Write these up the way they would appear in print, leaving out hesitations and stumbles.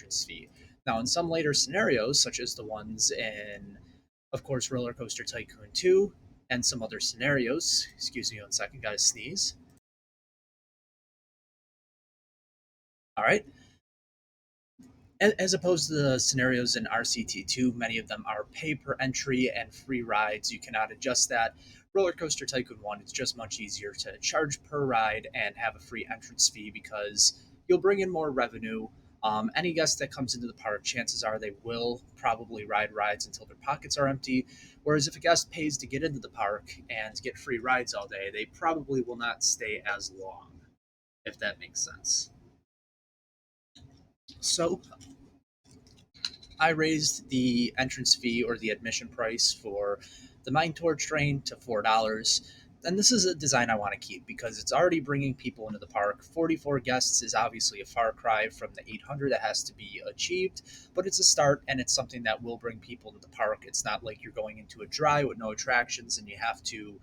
entrance fee. Now, in some later scenarios, such as the ones in, of course, Roller Coaster Tycoon 2 and some other scenarios, excuse me one second, gotta sneeze. All right. As opposed to the scenarios in RCT2, many of them are pay per entry and free rides. You cannot adjust that. Roller Coaster Tycoon 1, it's just much easier to charge per ride and have a free entrance fee because you'll bring in more revenue. Any guest that comes into the park, chances are they will probably ride rides until their pockets are empty. Whereas if a guest pays to get into the park and get free rides all day, they probably will not stay as long, if that makes sense. So, I raised the entrance fee or the admission price for the Mine Torch train to $4. And this is a design I want to keep because it's already bringing people into the park. 44 guests is obviously a far cry from the 800 that has to be achieved, but it's a start and it's something that will bring people to the park. It's not like you're going into a dry with no attractions and you have to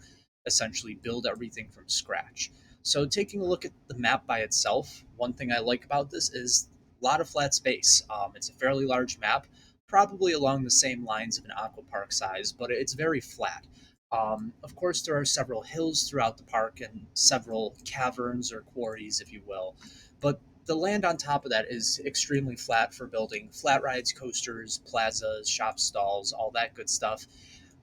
essentially build everything from scratch. So, taking a look at the map by itself, one thing I like about this is a lot of flat space. It's a fairly large map, probably along the same lines of an aqua park size, but it's very flat. Of course, there are several hills throughout the park and several caverns or quarries, if you will, but the land on top of that is extremely flat for building flat rides, coasters, plazas, shop stalls, all that good stuff.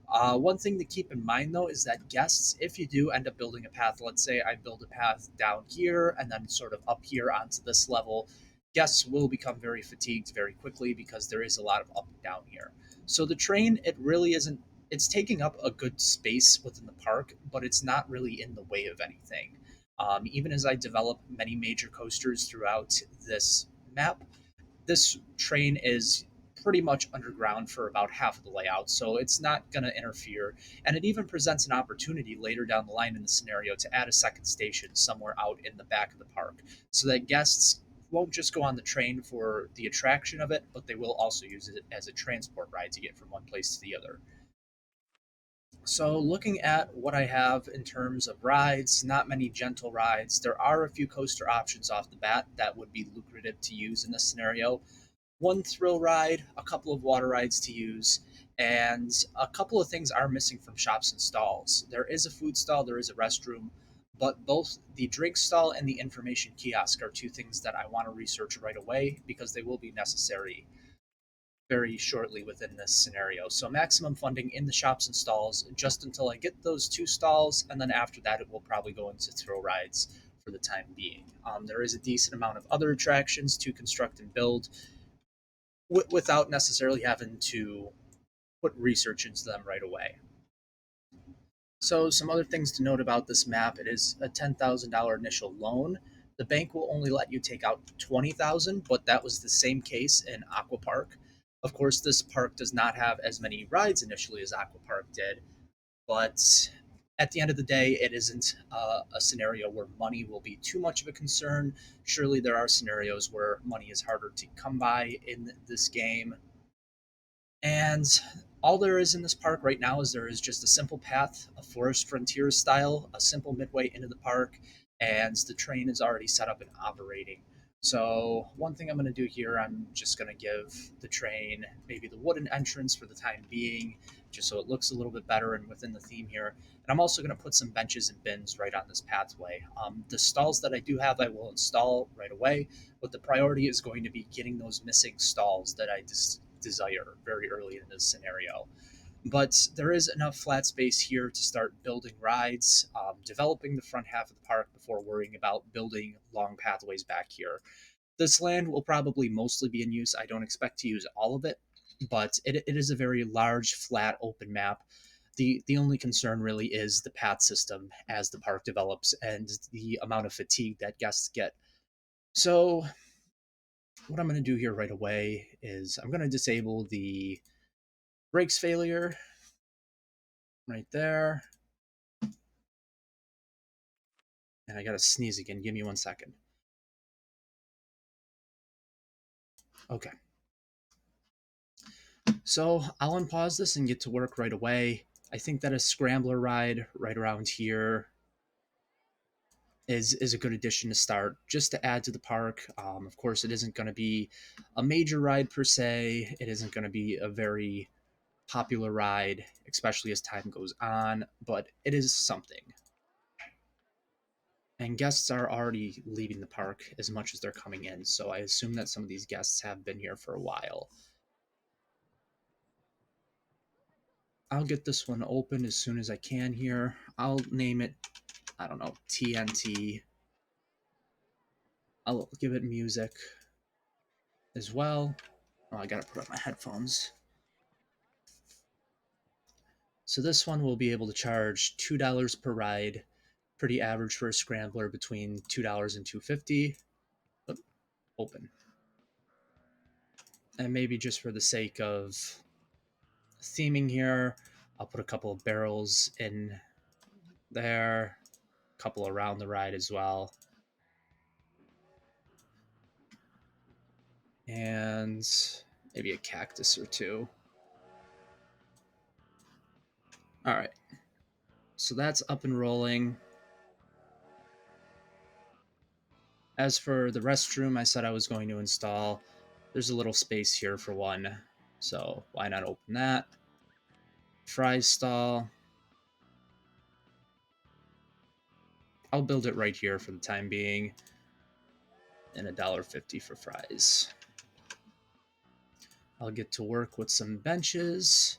One thing to keep in mind though is that guests, if you do end up building a path, let's say I build a path down here and then sort of up here onto this level, guests will become very fatigued very quickly because there is a lot of up and down here. So the train, it really isn't, it's taking up a good space within the park, but it's not really in the way of anything. Even as I develop many major coasters throughout this map, this train is pretty much underground for about half of the layout, so it's not going to interfere. And it even presents an opportunity later down the line in the scenario to add a second station somewhere out in the back of the park so that guests won't just go on the train for the attraction of it, but they will also use it as a transport ride to get from one place to the other. So, looking at what I have in terms of rides, not many gentle rides. There are a few coaster options off the bat that would be lucrative to use in this scenario. One thrill ride, a couple of water rides to use, and a couple of things are missing from shops and stalls. There is a food stall, there is a restroom, but both the drink stall and the information kiosk are two things that I want to research right away because they will be necessary very shortly within this scenario. So maximum funding in the shops and stalls just until I get those two stalls, and then after that it will probably go into thrill rides for the time being. There is a decent amount of other attractions to construct and build without necessarily having to put research into them right away. So, some other things to note about this map: it is a $10,000 initial loan. The bank will only let you take out 20,000, but that was the same case in Aqua Park. Of course, this park does not have as many rides initially as Aqua Park did, but at the end of the day, it isn't a scenario where money will be too much of a concern. Surely there are scenarios where money is harder to come by in this game, and all there is in this park right now is there is just a simple path, a forest frontier style, a simple midway into the park, and the train is already set up and operating. So, one thing I'm going to do here, I'm just going to give the train maybe the wooden entrance for the time being, just so it looks a little bit better and within the theme here. And I'm also going to put some benches and bins right on this pathway. The stalls that I do have, I will install right away, but the priority is going to be getting those missing stalls that I just desire very early in this scenario. But there is enough flat space here to start building rides, developing the front half of the park before worrying about building long pathways back here. This land will probably mostly be in use. I don't expect to use all of it, but it is a very large, flat, open map. The only concern really is the path system as the park develops and the amount of fatigue that guests get. So, what I'm going to do here right away is I'm going to disable the brakes failure right there. And I got to sneeze again. Give me 1 second. Okay. So I'll unpause this and get to work right away. I think that a scrambler ride right around here is a good addition to start, just to add to the park. Of course, it isn't going to be a major ride per se. It isn't going to be a very popular ride, especially as time goes on, but it is something. And guests are already leaving the park as much as they're coming in, so I assume that some of these guests have been here for a while. I'll get this one open as soon as I can here. I'll name it, I don't know, TNT. I'll give it music as well. Oh, I gotta put up my headphones. So this one will be able to charge $2 per ride. Pretty average for a scrambler, between $2 and $2.50. Open. And maybe just for the sake of theming here, I'll put a couple of barrels in there, a couple around the ride as well. And maybe a cactus or two. All right. So that's up and rolling. As for the restroom, I said I was going to install. There's a little space here for one, so why not open that? Fries stall. I'll build it right here for the time being. And $1.50 for fries. I'll get to work with some benches.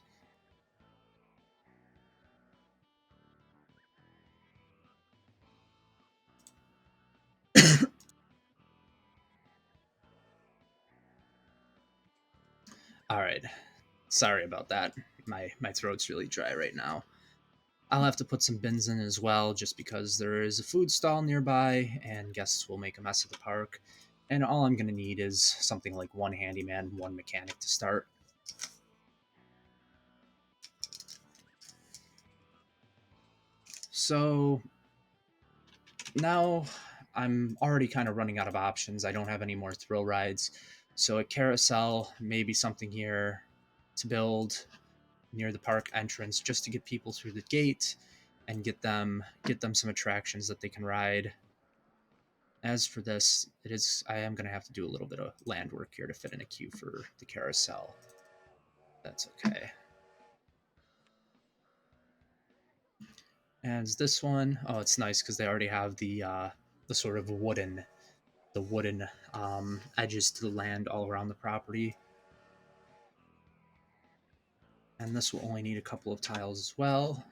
All right. Sorry about that. My throat's really dry right now. I'll have to put some bins in as well, just because there is a food stall nearby and guests will make a mess of the park. And all I'm going to need is something like one handyman, one mechanic to start. So now I'm already kind of running out of options. I don't have any more thrill rides. So a carousel, maybe something here to build near the park entrance, just to get people through the gate and get them some attractions that they can ride. As for this, I am going to have to do a little bit of land work here to fit in a queue for the carousel. That's okay. And this one, oh, it's nice because they already have the sort of wooden edges to the land all around the property. And this will only need a couple of tiles as well.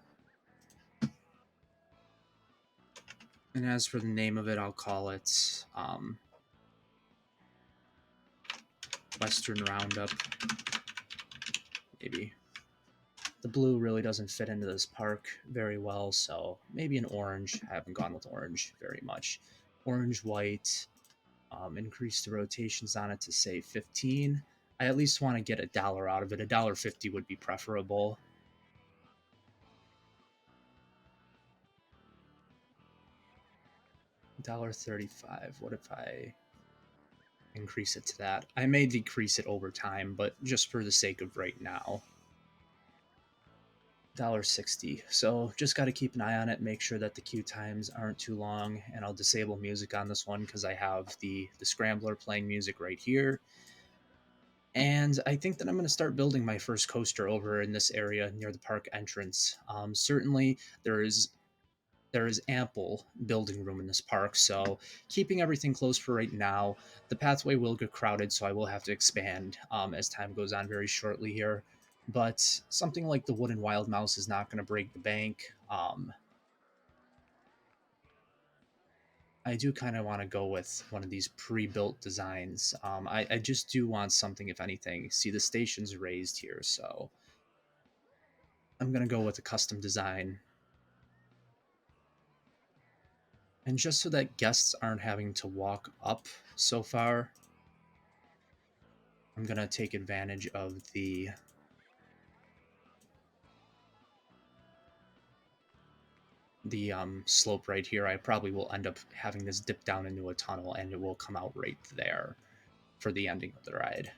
And as for the name of it, I'll call it Western Roundup. Maybe. The blue really doesn't fit into this park very well, so maybe an orange. I haven't gone with orange very much. Orange, white. Increase the rotations on it to say 15. I at least want to get $1 out of it. $1.50 would be preferable. $1.35. What if I increase it to that? I may decrease it over time, but just for the sake of right now. $1.60. So just got to keep an eye on it, make sure that the queue times aren't too long, and I'll disable music on this one because I have the scrambler playing music right here. And I think that I'm going to start building my first coaster over in this area near the park entrance. Certainly, there is ample building room in this park, so keeping everything close for right now. The pathway will get crowded, so I will have to expand as time goes on very shortly here. But something like the wooden wild mouse is not going to break the bank. I do kind of want to go with one of these pre-built designs. I just do want something, if anything. See, the station's raised here, so I'm going to go with a custom design. And just so that guests aren't having to walk up so far, I'm going to take advantage of the slope right here. I probably will end up having this dip down into a tunnel, and it will come out right there for the ending of the ride.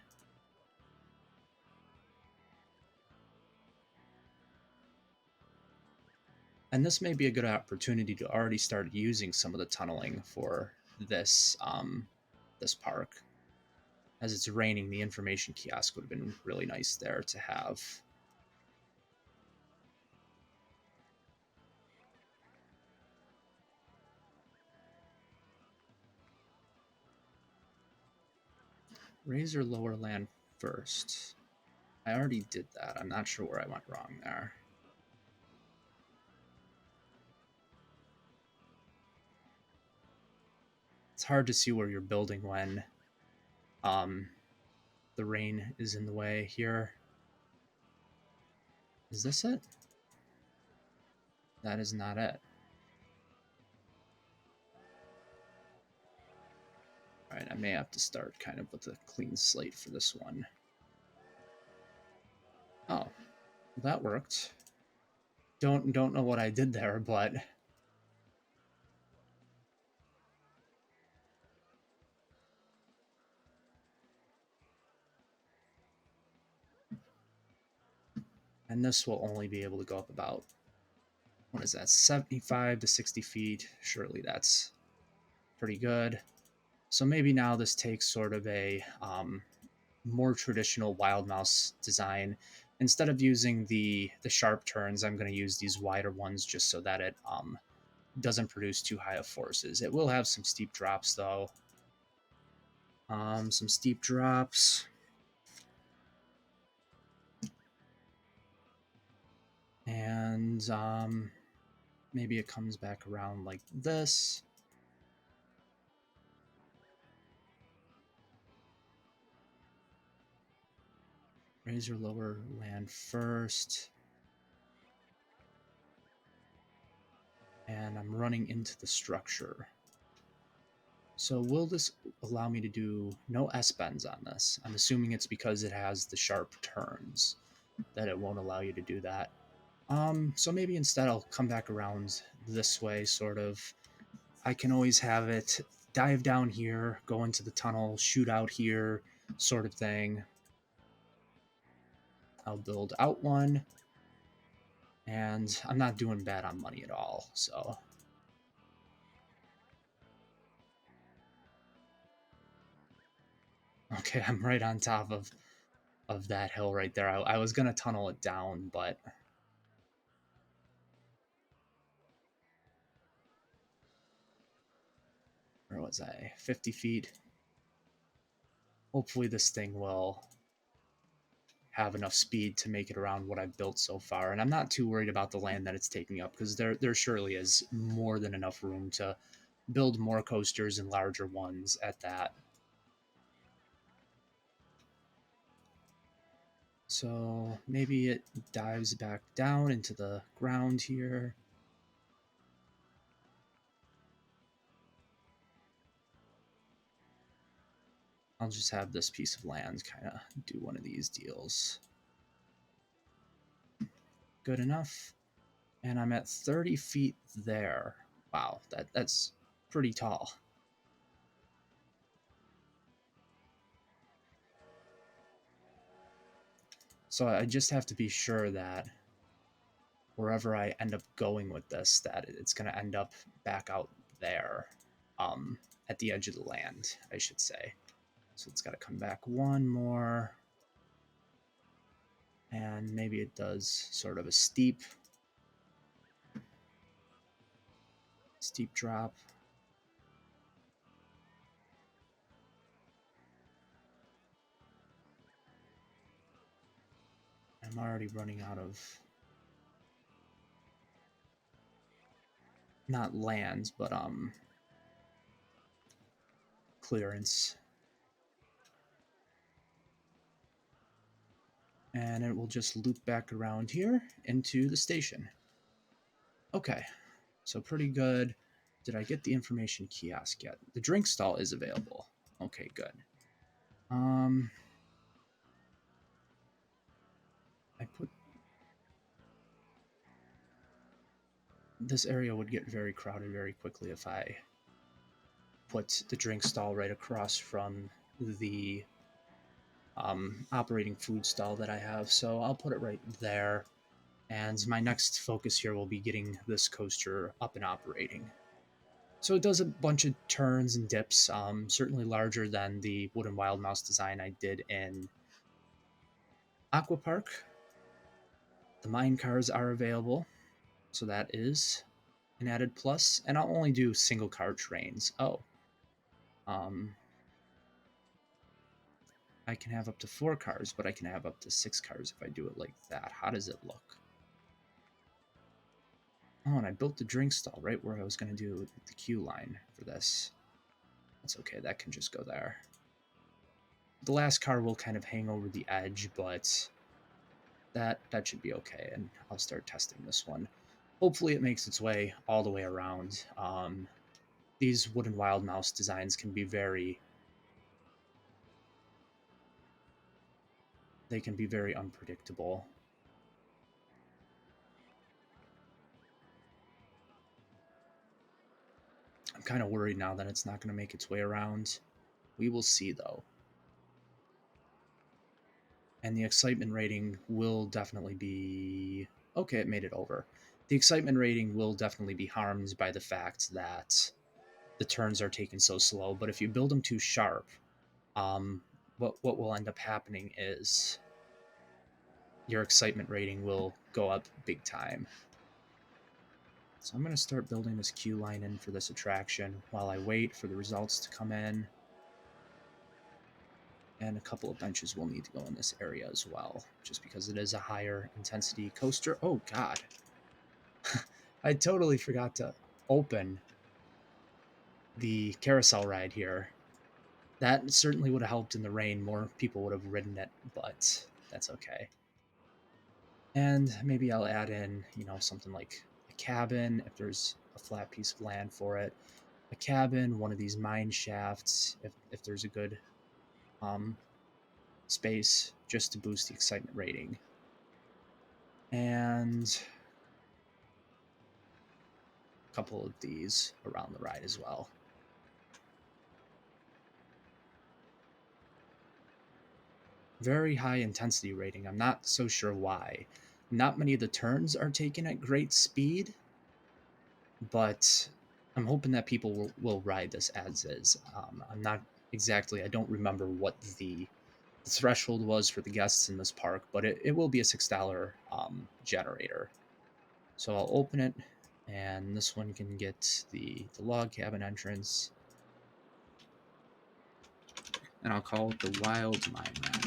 And this may be a good opportunity to already start using some of the tunneling for this park. As it's raining, the information kiosk would have been really nice there to have. Raise or lower land first. I already did that. I'm not sure where I went wrong there. It's hard to see where you're building when the rain is in the way here. Is this it? That is not it. Alright, I may have to start kind of with a clean slate for this one. Oh, that worked. Don't know what I did there, but and this will only be able to go up about, what is that, 75 to 60 feet. Surely that's pretty good. So maybe now this takes sort of a more traditional wild mouse design. Instead of using the sharp turns, I'm going to use these wider ones just so that it doesn't produce too high of forces. It will have some steep drops though. Some steep drops. And maybe it comes back around like this. Raise or lower land first. And I'm running into the structure. So will this allow me to do no S-bends on this? I'm assuming it's because it has the sharp turns that it won't allow you to do that. So maybe instead I'll come back around this way, sort of. I can always have it dive down here, go into the tunnel, shoot out here, sort of thing. I'll build out one, and I'm not doing bad on money at all, so. Okay, I'm right on top of that hill right there. I was gonna tunnel it down, but where was I? 50 feet. Hopefully this thing will have enough speed to make it around what I've built so far. And I'm not too worried about the land that it's taking up because there surely is more than enough room to build more coasters and larger ones at that. So maybe it dives back down into the ground here. I'll just have this piece of land kind of do one of these deals. Good enough. And I'm at 30 feet there. Wow, that's pretty tall. So I just have to be sure that wherever I end up going with this, that it's going to end up back out there, at the edge of the land, I should say. So it's got to come back one more. And maybe it does sort of a steep drop. I'm already running out of, not land, but clearance. And it will just loop back around here into the station. Okay, so pretty good. Did I get the information kiosk yet? The drink stall is available. Okay, good. I put, this area would get very crowded very quickly if I put the drink stall right across from the operating food stall that I have. So I'll put it right there. And my next focus here will be getting this coaster up and operating. So it does a bunch of turns and dips, certainly larger than the Wooden Wild Mouse design I did in Aqua Park. The mine cars are available, so that is an added plus. And I'll only do single car trains. Oh, um, I can have up to 4 cars, but I can have up to 6 cars if I do it like that. How does it look? Oh, and I built the drink stall right where I was going to do the queue line for this. That's okay, that can just go there. The last car will kind of hang over the edge, but that should be okay, and I'll start testing this one. Hopefully it makes its way all the way around. These Wooden Wild Mouse designs can be they can be very unpredictable. I'm kind of worried now that it's not going to make its way around. We will see, though. And the excitement rating will definitely be... Okay, it made it over. The excitement rating will definitely be harmed by the fact that the turns are taken so slow, but if you build them too sharp, what will end up happening is your excitement rating will go up big time. So I'm going to start building this queue line in for this attraction while I wait for the results to come in. And a couple of benches will need to go in this area as well, just because it is a higher intensity coaster. Oh god. I totally forgot to open the carousel ride here. That certainly would have helped in the rain. More people would have ridden it, but that's okay. And maybe I'll add in, something like a cabin if there's a flat piece of land for it. A cabin, one of these mine shafts, if there's a good space, just to boost the excitement rating. And a couple of these around the ride as well. Very high intensity rating. I'm not so sure why. Not many of the turns are taken at great speed, but I'm hoping that people will ride this as is. I'm not exactly, I don't remember what the threshold was for the guests in this park, but it will be a $6 generator. So I'll open it, and this one can get the log cabin entrance. And I'll call it the Wild Mine Ride.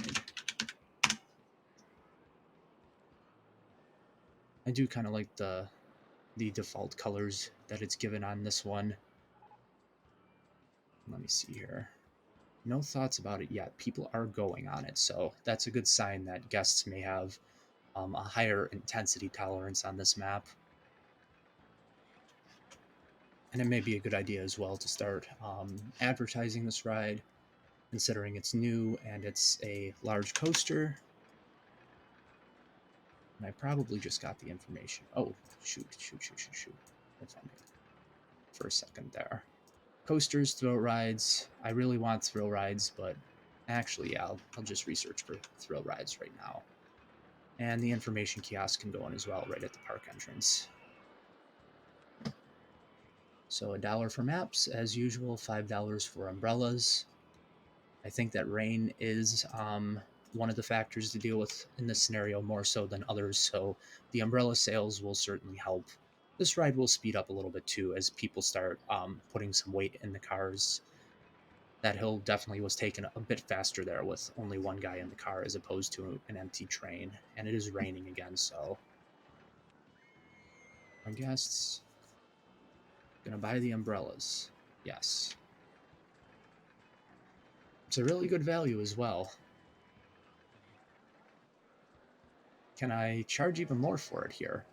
I do kind of like the default colors that it's given on this one. Let me see here. No thoughts about it yet. People are going on it, so that's a good sign that guests may have a higher intensity tolerance on this map. And it may be a good idea as well to start advertising this ride, considering it's new and it's a large coaster. And I probably just got the information. Oh, shoot. If I made for a second there. Coasters, thrill rides. I really want thrill rides, but actually, yeah, I'll just research for thrill rides right now. And the information kiosk can go in as well, right at the park entrance. So $1 for maps, as usual, $5 for umbrellas. I think that rain is one of the factors to deal with in this scenario more so than others, so the umbrella sales will certainly help. This ride will speed up a little bit too as people start putting some weight in the cars. That hill definitely was taken a bit faster there with only one guy in the car as opposed to an empty train, and it is raining again, so our guests gonna buy the umbrellas. Yes. It's a really good value as well. Can I charge even more for it here?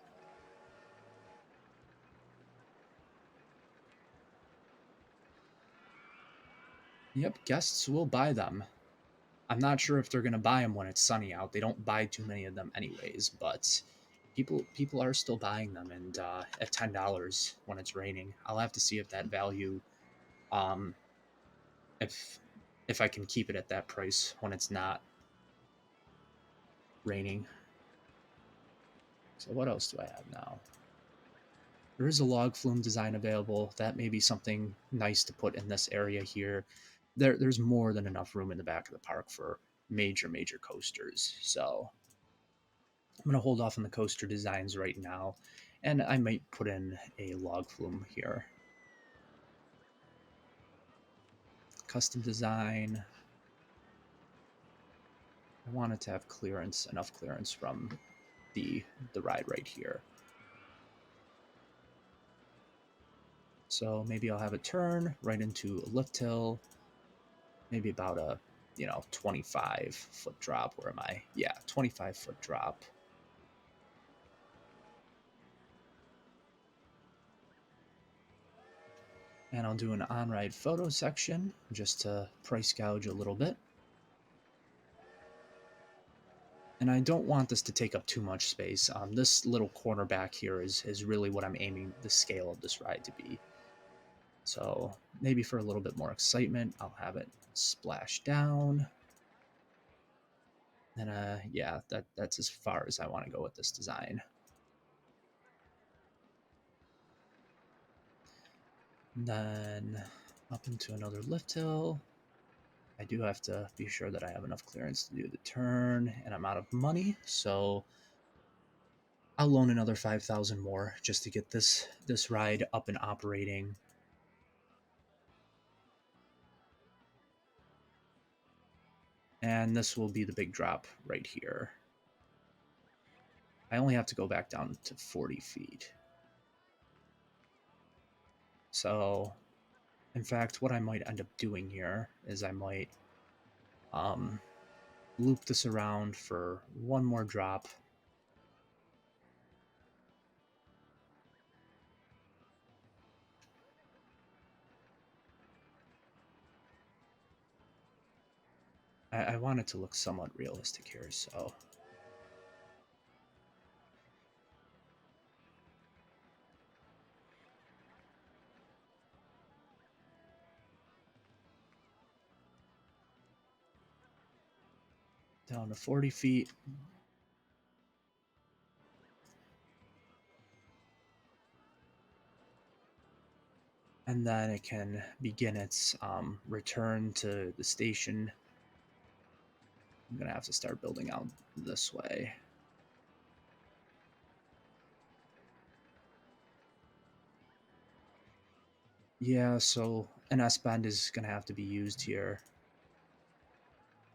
Yep, guests will buy them. I'm not sure if they're going to buy them when it's sunny out. They don't buy too many of them anyways, but people are still buying them, and at $10 when it's raining. I'll have to see if that value um if I can keep it at that price when it's not raining. So what else do I have now? There is a log flume design available. That may be something nice to put in this area here. There's more than enough room in the back of the park for major coasters. So I'm going to hold off on the coaster designs right now, and I might put in a log flume here. Custom design. I wanted to have clearance, enough clearance from the ride right here. So maybe I'll have a turn right into a lift hill, maybe about a 25-foot drop. Where am I? Yeah, 25-foot drop. And I'll do an on-ride photo section just to price gouge a little bit. And I don't want this to take up too much space. This little corner back here is really what I'm aiming the scale of this ride to be. So maybe for a little bit more excitement, I'll have it splash down. And yeah, that's as far as I want to go with this design. And then up into another lift hill. I do have to be sure that I have enough clearance to do the turn, and I'm out of money, so I'll loan another 5,000 more just to get this ride up and operating. And this will be the big drop right here. I only have to go back down to 40 feet. So, in fact, what I might end up doing here is I might loop this around for one more drop. I want it to look somewhat realistic here, so down to 40 feet. And then it can begin its return to the station. I'm gonna have to start building out this way. Yeah, so an S-bend is gonna have to be used here.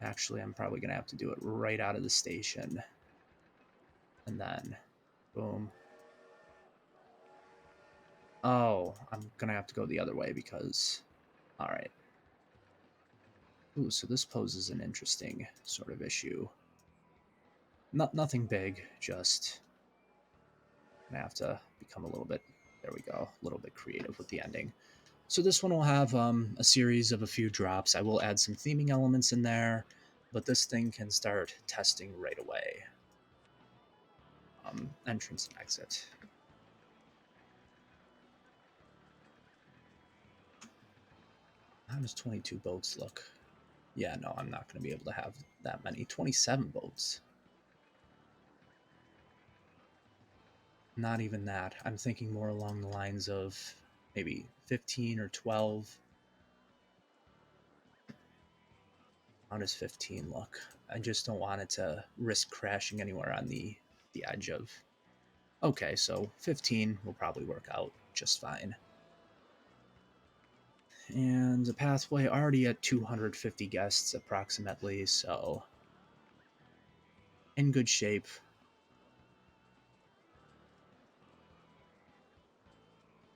Actually, I'm probably gonna have to do it right out of the station. And then, boom. Oh, I'm gonna have to go the other way because, all right. Ooh, so this poses an interesting sort of issue. Nothing big, just gonna have to become a little bit, there we go, a little bit creative with the ending. So this one will have a series of a few drops. I will add some theming elements in there, but this thing can start testing right away. Entrance and exit. How does 22 boats look? Yeah, no, I'm not going to be able to have that many. 27 boats. Not even that. I'm thinking more along the lines of maybe 15 or 12. How does 15 look? I just don't want it to risk crashing anywhere on the edge of. Okay, so 15 will probably work out just fine. And the pathway already at 250 guests approximately, so in good shape.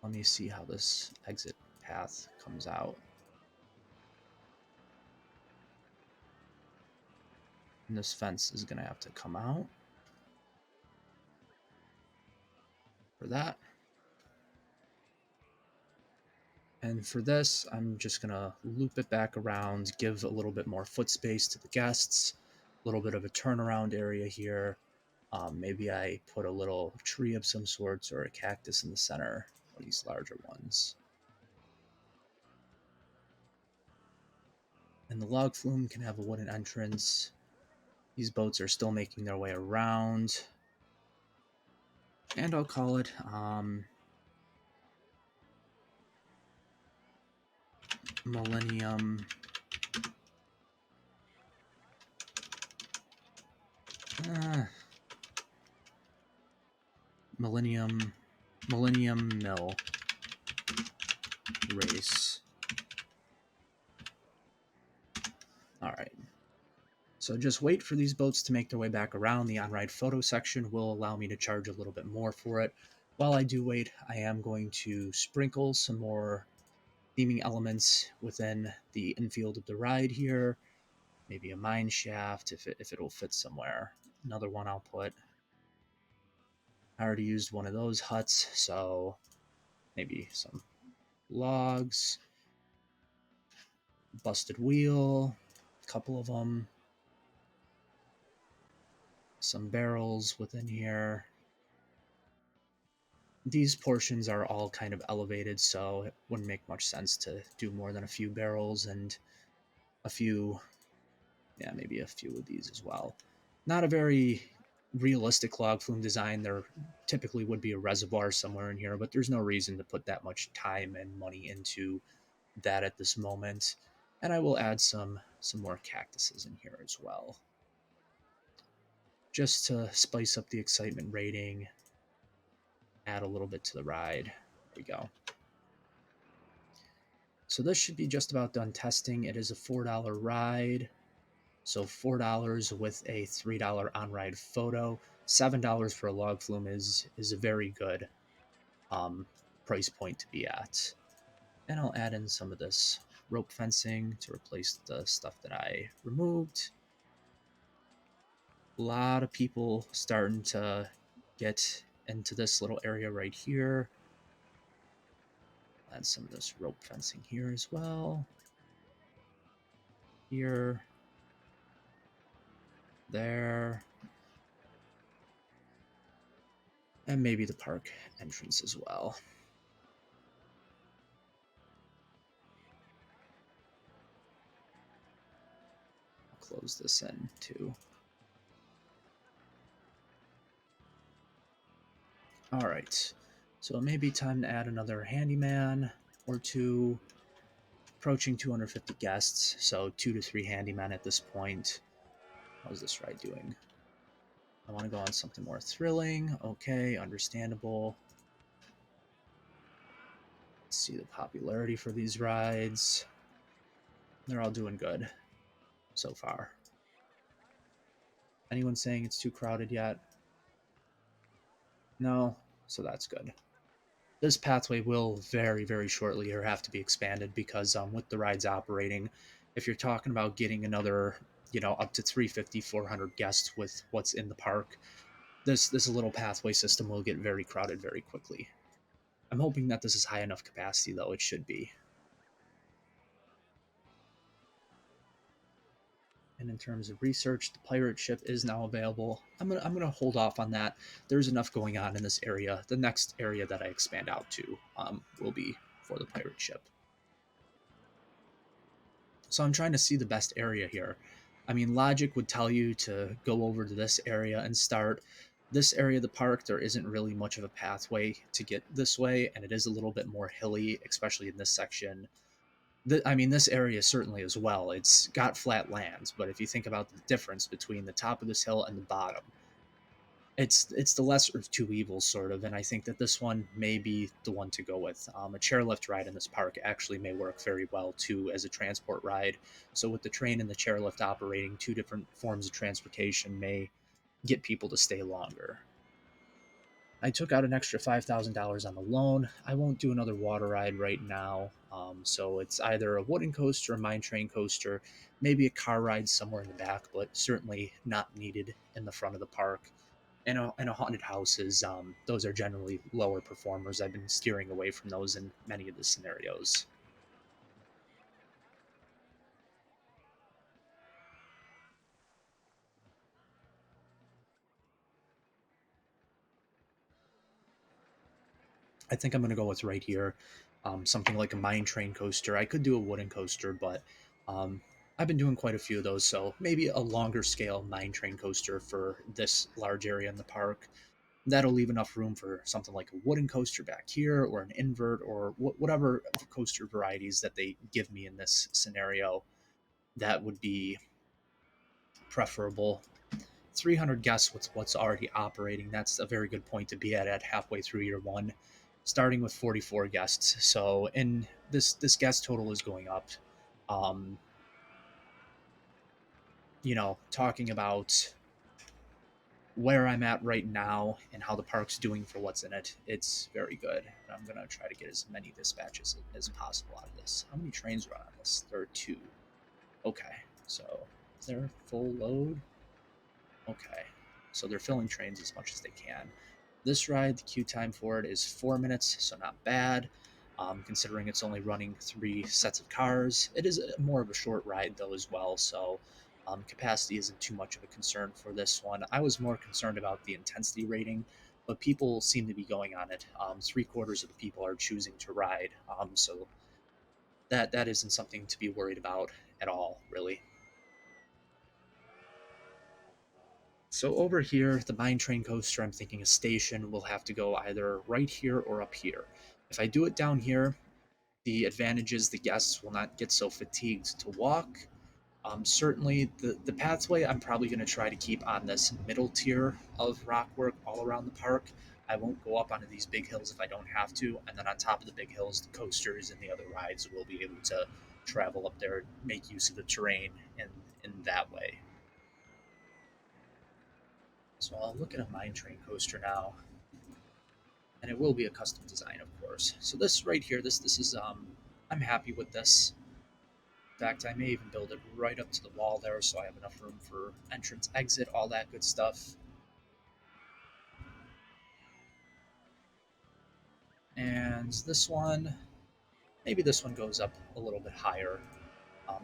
Let me see how this exit path comes out. And this fence is going to have to come out for that. And for this, I'm just going to loop it back around, give a little bit more foot space to the guests, a little bit of a turnaround area here. Maybe I put a little tree of some sorts or a cactus in the center, of these larger ones. And the log flume can have a wooden entrance. These boats are still making their way around. And I'll call it Millennium. Uh, Millennium. Millennium Mill Race. All right. So just wait for these boats to make their way back around. The on-ride photo section will allow me to charge a little bit more for it. While I do wait, I am going to sprinkle some more theming elements within the infield of the ride here. Maybe a mine shaft if it'll fit somewhere. Another one I'll put. I already used one of those huts, so maybe some logs, busted wheel, a couple of them, some barrels within here. These portions are all kind of elevated, so it wouldn't make much sense to do more than a few barrels and a few, yeah, maybe a few of these as well. Not a very realistic log flume design. There typically would be a reservoir somewhere in here, but there's no reason to put that much time and money into that at this moment. And I will add some more cactuses in here as well, just to spice up the excitement rating, add a little bit to the ride. There we go. So this should be just about done testing. It is a $4 ride. So $4 with a $3 on-ride photo. $7 for a log flume is a very good price point to be at. And I'll add in some of this rope fencing to replace the stuff that I removed. A lot of people starting to get into this little area right here. Add some of this rope fencing here as well. Here. There. And maybe the park entrance as well. I'll close this in too. All right, so it may be time to add another handyman or two. Approaching 250 guests, so 2 to 3 handymen at this point. How's this ride doing? I want to go on something more thrilling. Okay, understandable. Let's see the popularity for these rides. They're all doing good so far. Anyone saying it's too crowded yet? No, so that's good. This pathway will very, very shortly here have to be expanded because with the rides operating, if you're talking about getting another, up to 350, 400 guests with what's in the park, this little pathway system will get very crowded very quickly. I'm hoping that this is high enough capacity, though. It should be. And in terms of research, the pirate ship is now available. I'm gonna hold off on that. There's enough going on in this area. The next area that I expand out to will be for the pirate ship. So I'm trying to see the best area here. I mean, logic would tell you to go over to this area and start. This area of the park, there isn't really much of a pathway to get this way, and it is a little bit more hilly, especially in this section. I mean, this area certainly as well. It's got flat lands, but if you think about the difference between the top of this hill and the bottom, it's the lesser of two evils, sort of. And I think that this one may be the one to go with. A chairlift ride in this park actually may work very well too as a transport ride. So with the train and the chairlift operating, two different forms of transportation may get people to stay longer. I took out an extra $5,000 on the loan. I won't do another water ride right now. So it's either a wooden coaster, a mine train coaster, maybe a car ride somewhere in the back, but certainly not needed in the front of the park. And a haunted houses, those are generally lower performers. I've been steering away from those in many of the scenarios. I think I'm going to go with right here, something like a mine train coaster. I could do a wooden coaster, but um, I've been doing quite a few of those, so maybe a longer scale mine train coaster for this large area in the park. That'll leave enough room for something like a wooden coaster back here, or an invert, or whatever coaster varieties that they give me in this scenario. That would be preferable. 300 guests with what's already operating. That's a very good point to be at halfway through year one, starting with 44 guests. So, and this guest total is going up. Um, talking about where I'm at right now and how the park's doing for what's in it, it's very good. And I'm gonna try to get as many dispatches as possible out of this. How many trains run on this? There are two. Okay, so is there a full load? Okay, so they're filling trains as much as they can. This ride, the queue time for it is 4 minutes, so not bad. Considering it's only running 3 sets of cars, it is more of a short ride though as well. So capacity isn't too much of a concern for this one. I was more concerned about the intensity rating, but people seem to be going on it. 3/4 of the people are choosing to ride, so that isn't something to be worried about at all, really. So over here, the mine train coaster, I'm thinking a station will have to go either right here or up here. If I do it down here, the advantage is the guests will not get so fatigued to walk. Certainly, the pathway I'm probably going to try to keep on this middle tier of rockwork all around the park. I won't go up onto these big hills if I don't have to, and then on top of the big hills, the coasters and the other rides will be able to travel up there, make use of the terrain in that way. So I'll look at a mine train coaster now, and it will be a custom design, of course. So this right here, this is I'm happy with this. In fact, I may even build it right up to the wall there, so I have enough room for entrance, exit, all that good stuff. And this one, maybe this one goes up a little bit higher.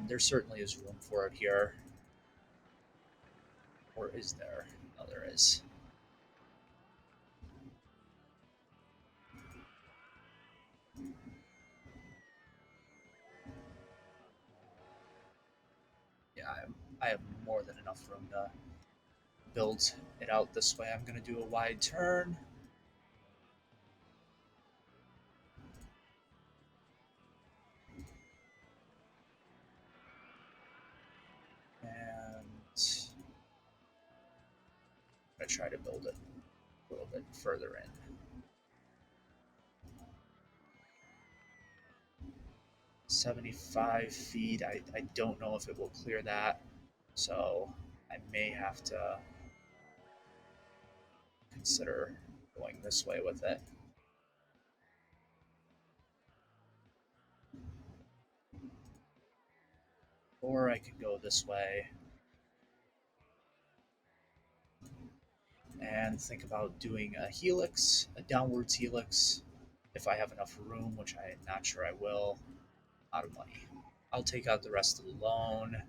There certainly is room for it here, or is there? No, there is. Yeah, I have more than enough room to build it out this way. I'm going to do a wide turn. And I try to build it a little bit further in. 75 feet. I don't know if it will clear that, so I may have to consider going this way with it. Or I could go this way and think about doing a helix, a downwards helix, if I have enough room, which I'm not sure I will. Out of money. I'll take out the rest of the loan.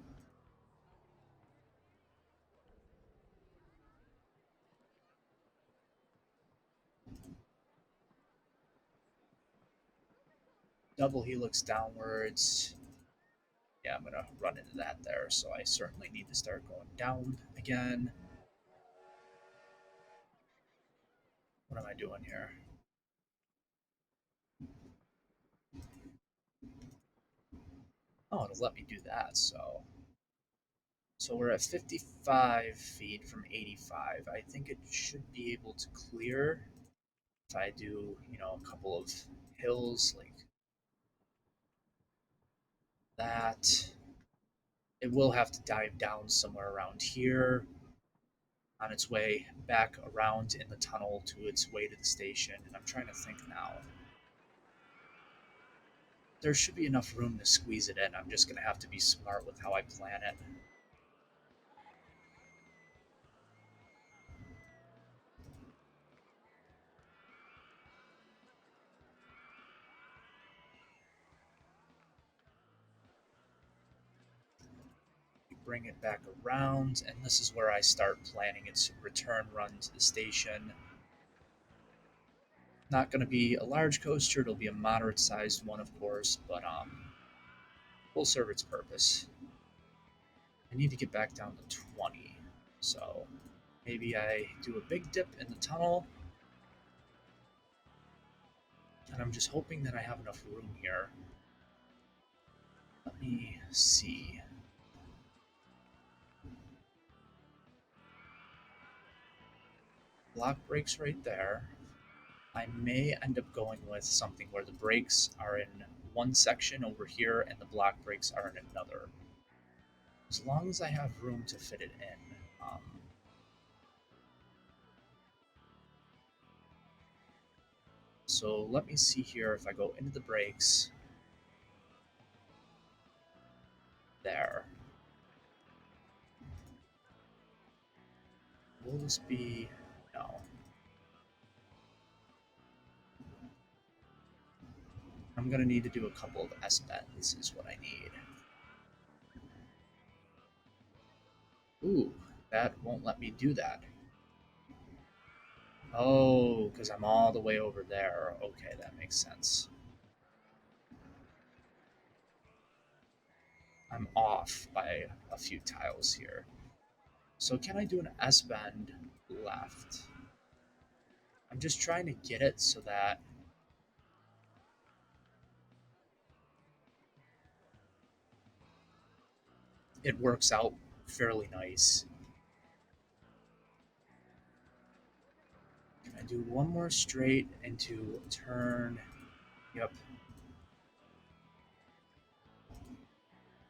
Double helix downwards. Yeah, I'm gonna run into that there, so I certainly need to start going down again. What am I doing here? Oh, it'll let me do that, so we're at 55 feet from 85. I think it should be able to clear if I do, a couple of hills like that. It will have to dive down somewhere around here on its way back around in the tunnel to its way to the station. And I'm trying to think now. There should be enough room to squeeze it in. I'm just going to have to be smart with how I plan it. Bring it back around, and this is where I start planning its return run to the station. Not going to be a large coaster, it'll be a moderate sized one, of course, but will serve its purpose. I need to get back down to 20, so maybe I do a big dip in the tunnel And I'm just hoping that I have enough room here. Let me see. Block brakes right there. I may end up going with something where the brakes are in one section over here and the block brakes are in another. As long as I have room to fit it in. So let me see here if I go into the brakes. There. Will this be... No. I'm going to need to do a couple of S-bends is what I need. Ooh, that won't let me do that. Oh, because I'm all the way over there. Okay, that makes sense. I'm off by a few tiles here. So can I do an S-bend left? I'm just trying to get it so that it works out fairly nice. Can I do one more straight into a turn? Yep.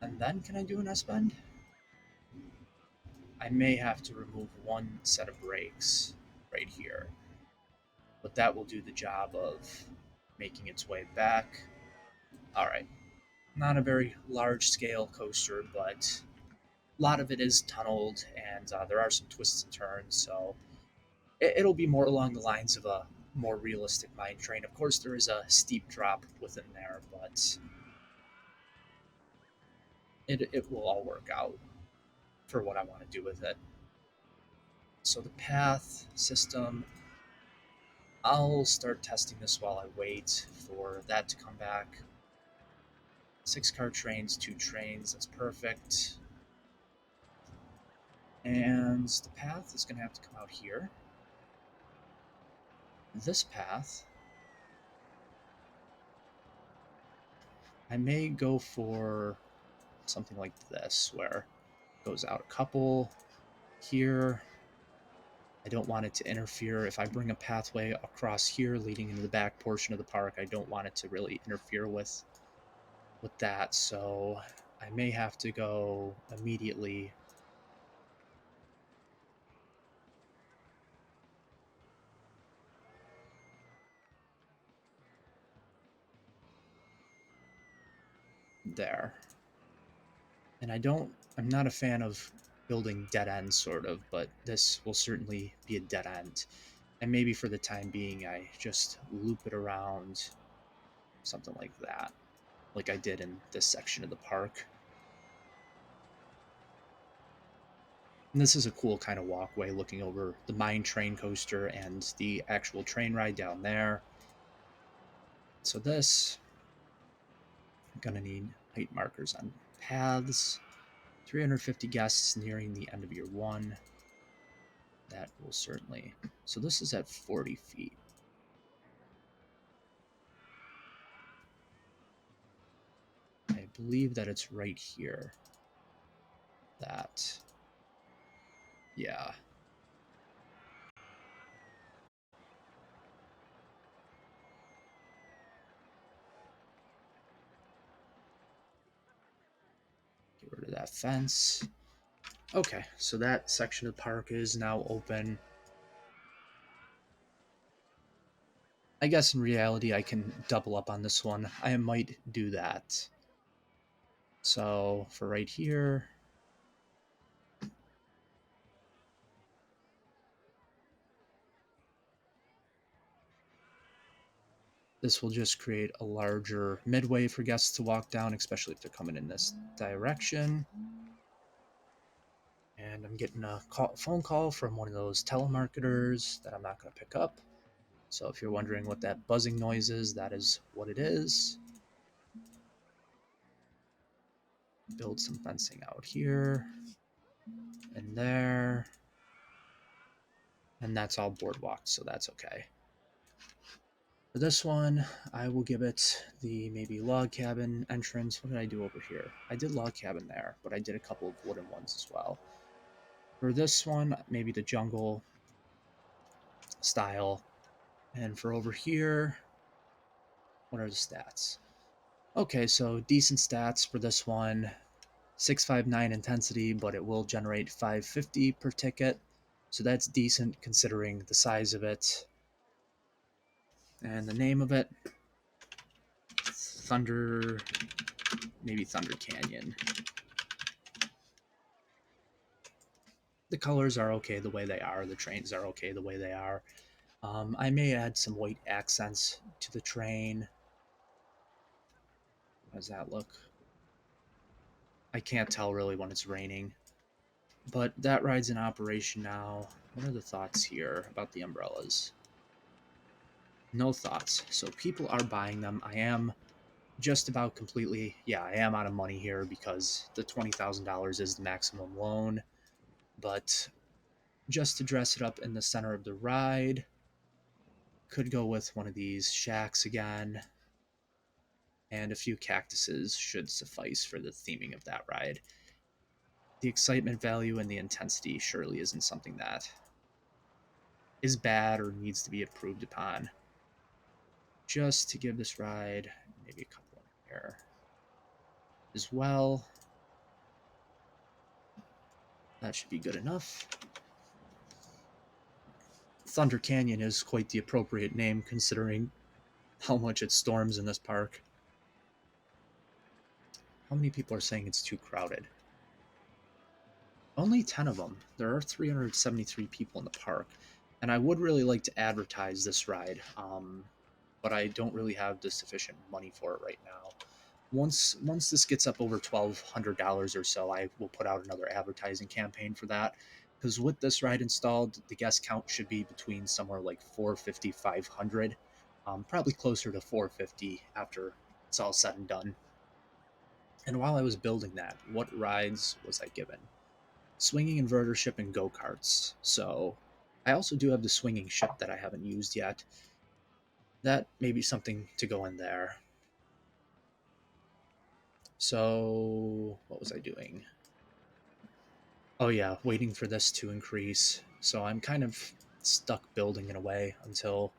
And then can I do an S-bend? I may have to remove one set of brakes right here, but that will do the job of making its way back. All right, not a very large scale coaster, but a lot of it is tunneled and there are some twists and turns, so it'll be more along the lines of a more realistic mine train. Of course, there is a steep drop within there, but it will all work out for what I want to do with it. So the path system, I'll start testing this while I wait for that to come back. 6-car trains, 2 trains, that's perfect. And the path is going to have to come out here. This path, I may go for something like this, where it goes out a couple here. I don't want it to interfere. If I bring a pathway across here leading into the back portion of the park, I don't want it to really interfere with that, so I may have to go immediately there. And I'm not a fan of building dead ends, sort of, but this will certainly be a dead end. And maybe for the time being, I just loop it around something like that, like I did in this section of the park. And this is a cool kind of walkway looking over the mine train coaster and the actual train ride down there. So this, I'm gonna need height markers on paths. 350 guests nearing the end of year 1. That will certainly... So this is at 40 feet. I believe that it's right here. That... Yeah. Get rid of that fence. Okay, so that section of the park is now open. I guess in reality I can double up on this one. I might do that. So for right here, this will just create a larger midway for guests to walk down, especially if they're coming in this direction. And I'm getting a phone call from one of those telemarketers that I'm not going to pick up. So if you're wondering what that buzzing noise is, that is what it is. Build some fencing out here and there. And that's all boardwalk, so that's okay. For this one, I will give it the maybe log cabin entrance. What did I do over here? I did log cabin there, but I did a couple of wooden ones as well. For this one, maybe the jungle style. And for over here, what are the stats? Okay, so decent stats for this one. 659 intensity, but it will generate 550 per ticket. So that's decent considering the size of it. And the name of it, Thunder, maybe Thunder Canyon. The colors are okay the way they are. The trains are okay the way they are. I may add some white accents to the train. How does that look? I can't tell really when it's raining. But that ride's in operation now. What are the thoughts here about the umbrellas? No thoughts. So people are buying them. I am just about completely, yeah, I am out of money here because the $20,000 is the maximum loan. But just to dress it up in the center of the ride, could go with one of these shacks again. And a few cactuses should suffice for the theming of that ride. The excitement value and the intensity surely isn't something that is bad or needs to be improved upon. Just to give this ride maybe a couple in here as well. That should be good enough. Thunder Canyon is quite the appropriate name considering how much it storms in this park. How many people are saying it's too crowded? Only 10 of them. There are 373 people in the park, and I would really like to advertise this ride, but I don't really have the sufficient money for it right now. Once this gets up over $1,200 or so, I will put out another advertising campaign for that. Because with this ride installed, the guest count should be between somewhere like 450, 500, probably closer to 450 after it's all said and done. And while I was building that, what rides was I given? Swinging inverter ship and go-karts. So I also do have the swinging ship that I haven't used yet. That may be something to go in there. So what was I doing? Oh yeah, waiting for this to increase. So I'm kind of stuck building in a way until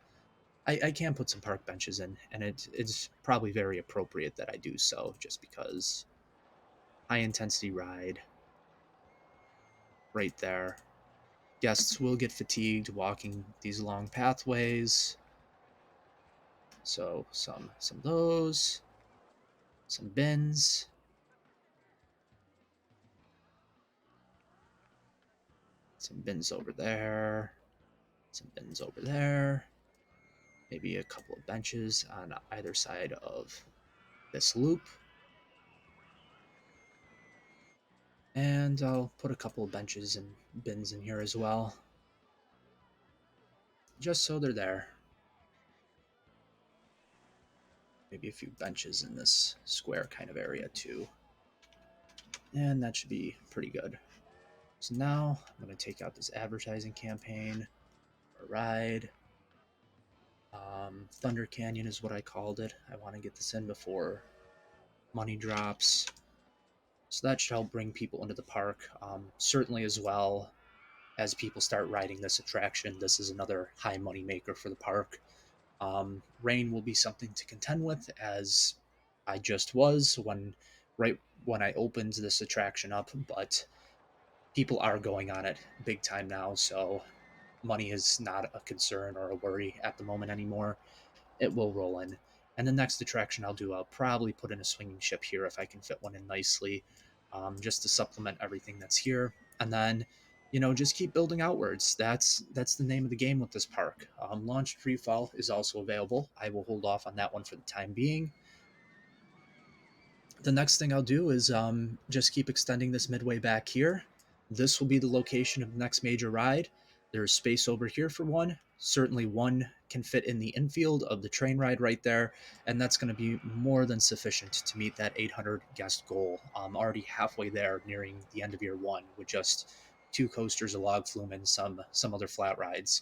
I can put some park benches in, and it's probably very appropriate that I do so, just because high intensity ride right there. Guests will get fatigued walking these long pathways. So some of those, some bins, some bins over there, some bins over there. Maybe a couple of benches on either side of this loop. And I'll put a couple of benches and bins in here as well. Just so they're there. Maybe a few benches in this square kind of area too. And that should be pretty good. So now I'm going to take out this advertising campaign for a ride. Thunder Canyon is what I called it. I want to get this in before money drops. So that should help bring people into the park. Certainly as well as people start riding this attraction, this is another high money maker for the park. Rain will be something to contend with, as I just was right when I opened this attraction up, but people are going on it big time now, so money is not a concern or a worry at the moment anymore. It will roll in. And the next attraction I'll do, I'll probably put in a swinging ship here if I can fit one in nicely, just to supplement everything that's here. And then, just keep building outwards. That's the name of the game with this park. Launch free fall is also available. I will hold off on that one for the time being. The next thing I'll do is just keep extending this midway back here. This will be the location of the next major ride. There's space over here for one. Certainly one can fit in the infield of the train ride right there, and that's going to be more than sufficient to meet that 800 guest goal. Already halfway there, nearing the end of year one, with just two coasters, a log flume, and some other flat rides.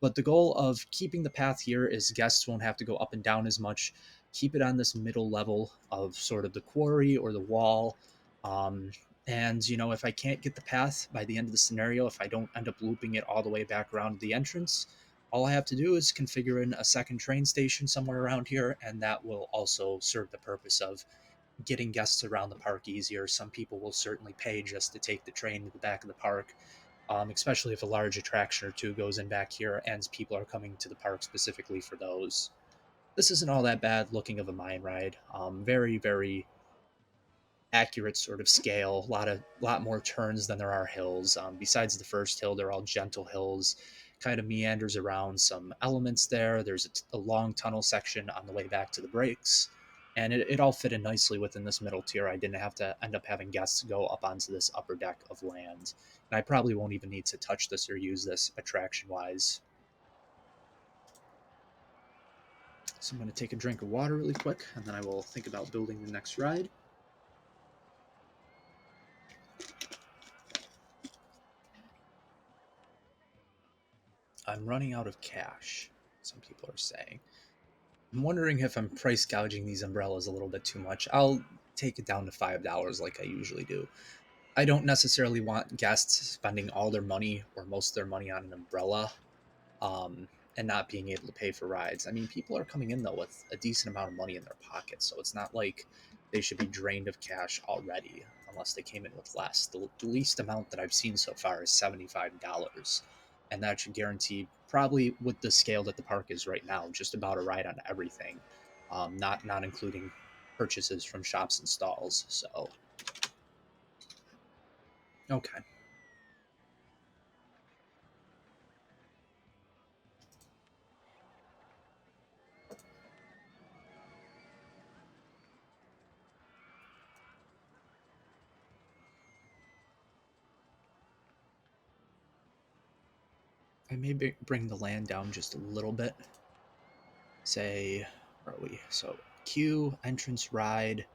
But the goal of keeping the path here is guests won't have to go up and down as much. Keep it on this middle level of sort of the quarry or the wall. Um, and, if I can't get the path by the end of the scenario, if I don't end up looping it all the way back around to the entrance, all I have to do is configure in a second train station somewhere around here, and that will also serve the purpose of getting guests around the park easier. Some people will certainly pay just to take the train to the back of the park, especially if a large attraction or two goes in back here and people are coming to the park specifically for those. This isn't all that bad looking of a mine ride. Very, very accurate sort of scale. A lot more turns than there are hills. Besides the first hill, they're all gentle hills. Kind of meanders around some elements there. There's a long tunnel section on the way back to the brakes, and it all fit in nicely within this middle tier. I didn't have to end up having guests go up onto this upper deck of land, and I probably won't even need to touch this or use this attraction wise. So I'm going to take a drink of water really quick, and then I will think about building the next ride. I'm running out of cash, some people are saying. I'm wondering if I'm price gouging these umbrellas a little bit too much. I'll take it down to $5 like I usually do. I don't necessarily want guests spending all their money or most of their money on an umbrella, um, and not being able to pay for rides. I mean, people are coming in though with a decent amount of money in their pockets, so it's not like they should be drained of cash already unless they came in with less. The least amount that I've seen so far is $75, and that should guarantee, probably with the scale that the park is right now, just about a ride on everything, not including purchases from shops and stalls. So okay. I may bring the land down just a little bit. Say, where are we? So queue, entrance, ride.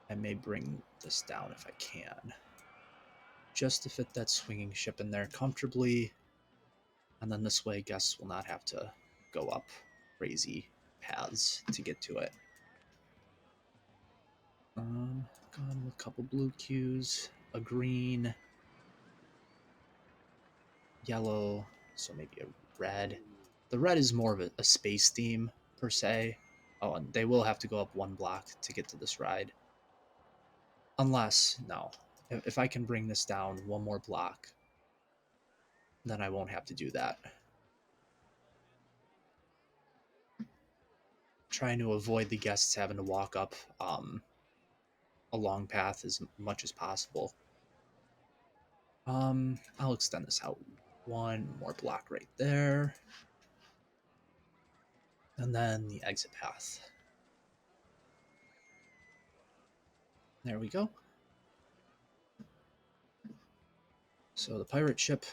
I may bring this down if I can, just to fit that swinging ship in there comfortably. And then this way, guests will not have to go up crazy paths to get to it. Gone with a couple blue cues, a green, yellow, so maybe a red. The red is more of a space theme per se. Oh, and they will have to go up one block to get to this ride. Unless, no. If I can bring this down one more block, then I won't have to do that. Trying to avoid the guests having to walk up a long path as much as possible. I'll extend this out one more block right there. And then the exit path. There we go. So the pirate ship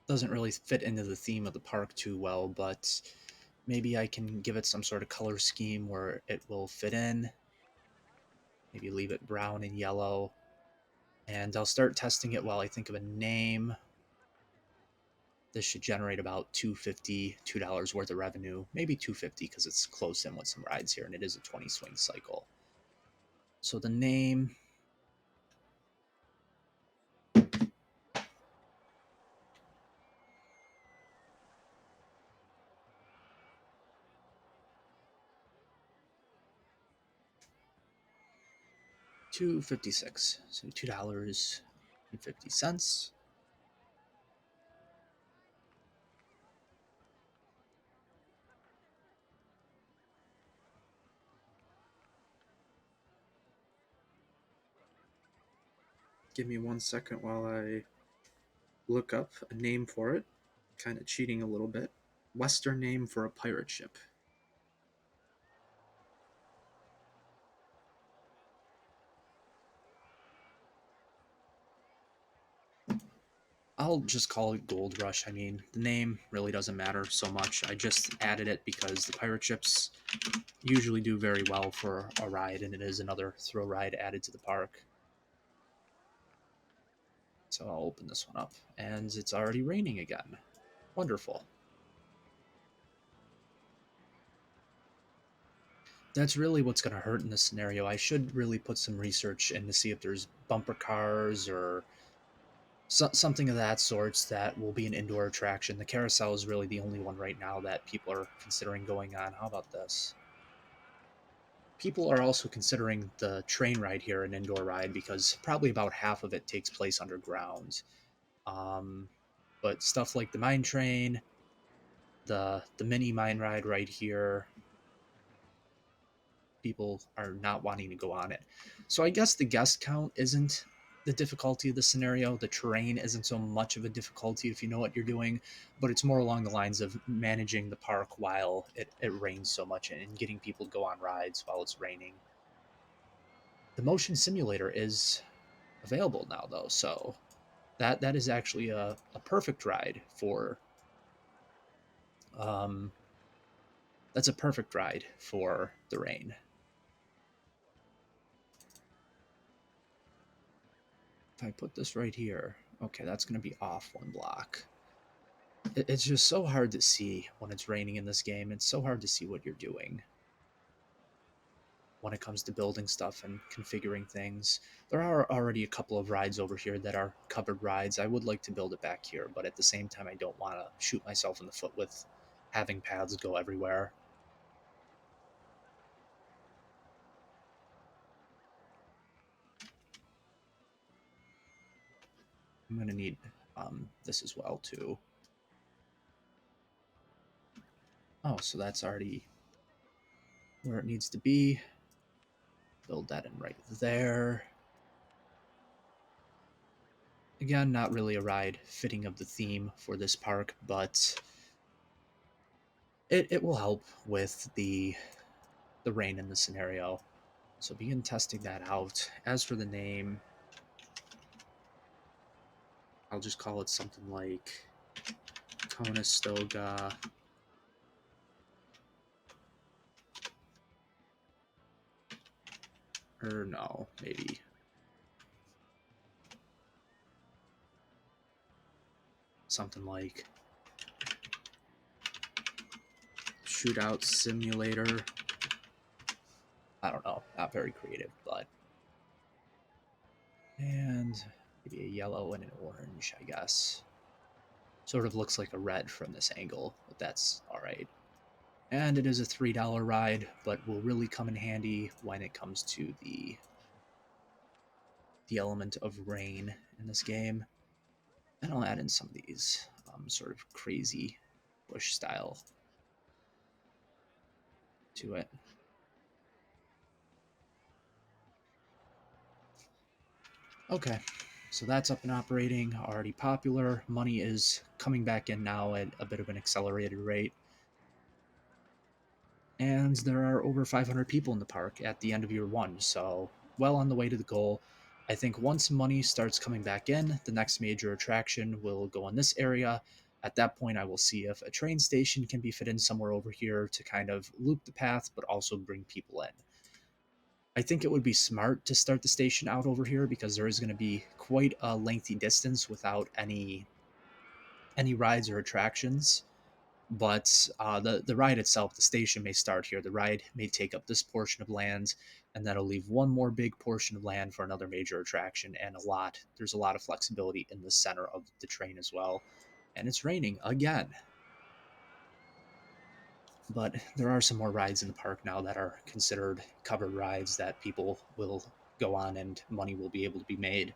doesn't really fit into the theme of the park too well, but maybe I can give it some sort of color scheme where it will fit in. Maybe leave it brown and yellow. And I'll start testing it while I think of a name. This should generate about $2.50 worth of revenue, maybe $2.50 because it's close in with some rides here, and it is a 20 swing cycle. So the name, $2.56, so $2.50. Give me 1 second while I look up a name for it. Kind of cheating a little bit. Western name for a pirate ship. I'll just call it Gold Rush. I mean, the name really doesn't matter so much. I just added it because the pirate ships usually do very well for a ride, and it is another thrill ride added to the park. So I'll open this one up, and it's already raining again. Wonderful. That's really what's going to hurt in this scenario. I should really put some research in to see if there's bumper cars or something of that sorts that will be an indoor attraction. The carousel is really the only one right now that people are considering going on. How about this? People are also considering the train ride here an indoor ride because probably about half of it takes place underground. Um, but stuff like the mine train, the mini mine ride right here, people are not wanting to go on it. So I guess the guest count isn't the difficulty of the scenario. The terrain isn't so much of a difficulty if you know what you're doing, but it's more along the lines of managing the park while it rains so much and getting people to go on rides while it's raining. The motion simulator is available now though, so that is actually a perfect ride for um that's a perfect ride for the rain. If I put this right here, okay, that's going to be off one block. It's just so hard to see when it's raining in this game. It's so hard to see what you're doing when it comes to building stuff and configuring things. There are already a couple of rides over here that are covered rides. I would like to build it back here, but at the same time, I don't want to shoot myself in the foot with having paths go everywhere. I'm going to need this as well, too. Oh, so that's already where it needs to be. Build that in right there. Again, not really a ride fitting of the theme for this park, but it will help with the rain in the scenario. So begin testing that out. As for the name, I'll just call it something like Conestoga. Or no, maybe something like Shootout Simulator. I don't know, not very creative, but and maybe a yellow and an orange, I guess. Sort of looks like a red from this angle, but that's all right. And it is a $3 ride, but will really come in handy when it comes to the element of rain in this game. And I'll add in some of these sort of crazy bush style to it. Okay, so that's up and operating, already popular. Money is coming back in now at a bit of an accelerated rate. And there are over 500 people in the park at the end of year one, so well on the way to the goal. I think once money starts coming back in, the next major attraction will go in this area. At that point, I will see if a train station can be fit in somewhere over here to kind of loop the path, but also bring people in. I think it would be smart to start the station out over here because there is going to be quite a lengthy distance without any rides or attractions. But the ride itself, the station may start here. The ride may take up this portion of land, and that'll leave one more big portion of land for another major attraction. And there's a lot of flexibility in the center of the train as well. And it's raining again. But there are some more rides in the park now that are considered covered rides that people will go on and money will be able to be made.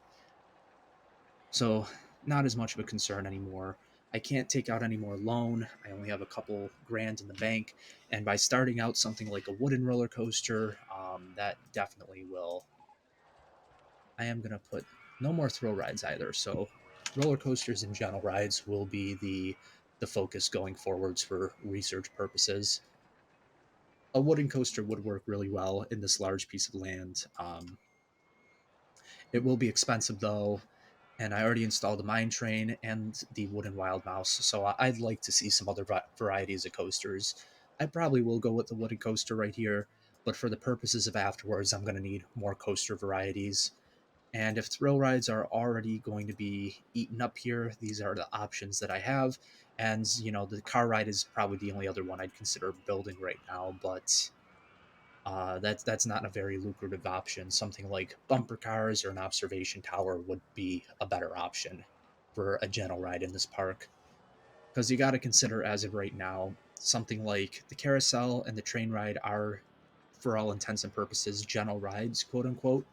So, not as much of a concern anymore. I can't take out any more loan. I only have a couple grand in the bank. And by starting out something like a wooden roller coaster, that definitely will. I am going to put no more thrill rides either. So, roller coasters and gentle rides will be the focus going forwards for research purposes. A wooden coaster would work really well in this large piece of land. It will be expensive though, and I already installed the mine train and the wooden wild mouse. So I'd like to see some other varieties of coasters. I probably will go with the wooden coaster right here, but for the purposes of afterwards, I'm going to need more coaster varieties. And if thrill rides are already going to be eaten up here, these are the options that I have. And, you know, the car ride is probably the only other one I'd consider building right now, but that's not a very lucrative option. Something like bumper cars or an observation tower would be a better option for a gentle ride in this park. Because you got to consider, as of right now, something like the carousel and the train ride are, for all intents and purposes, gentle rides, quote unquote,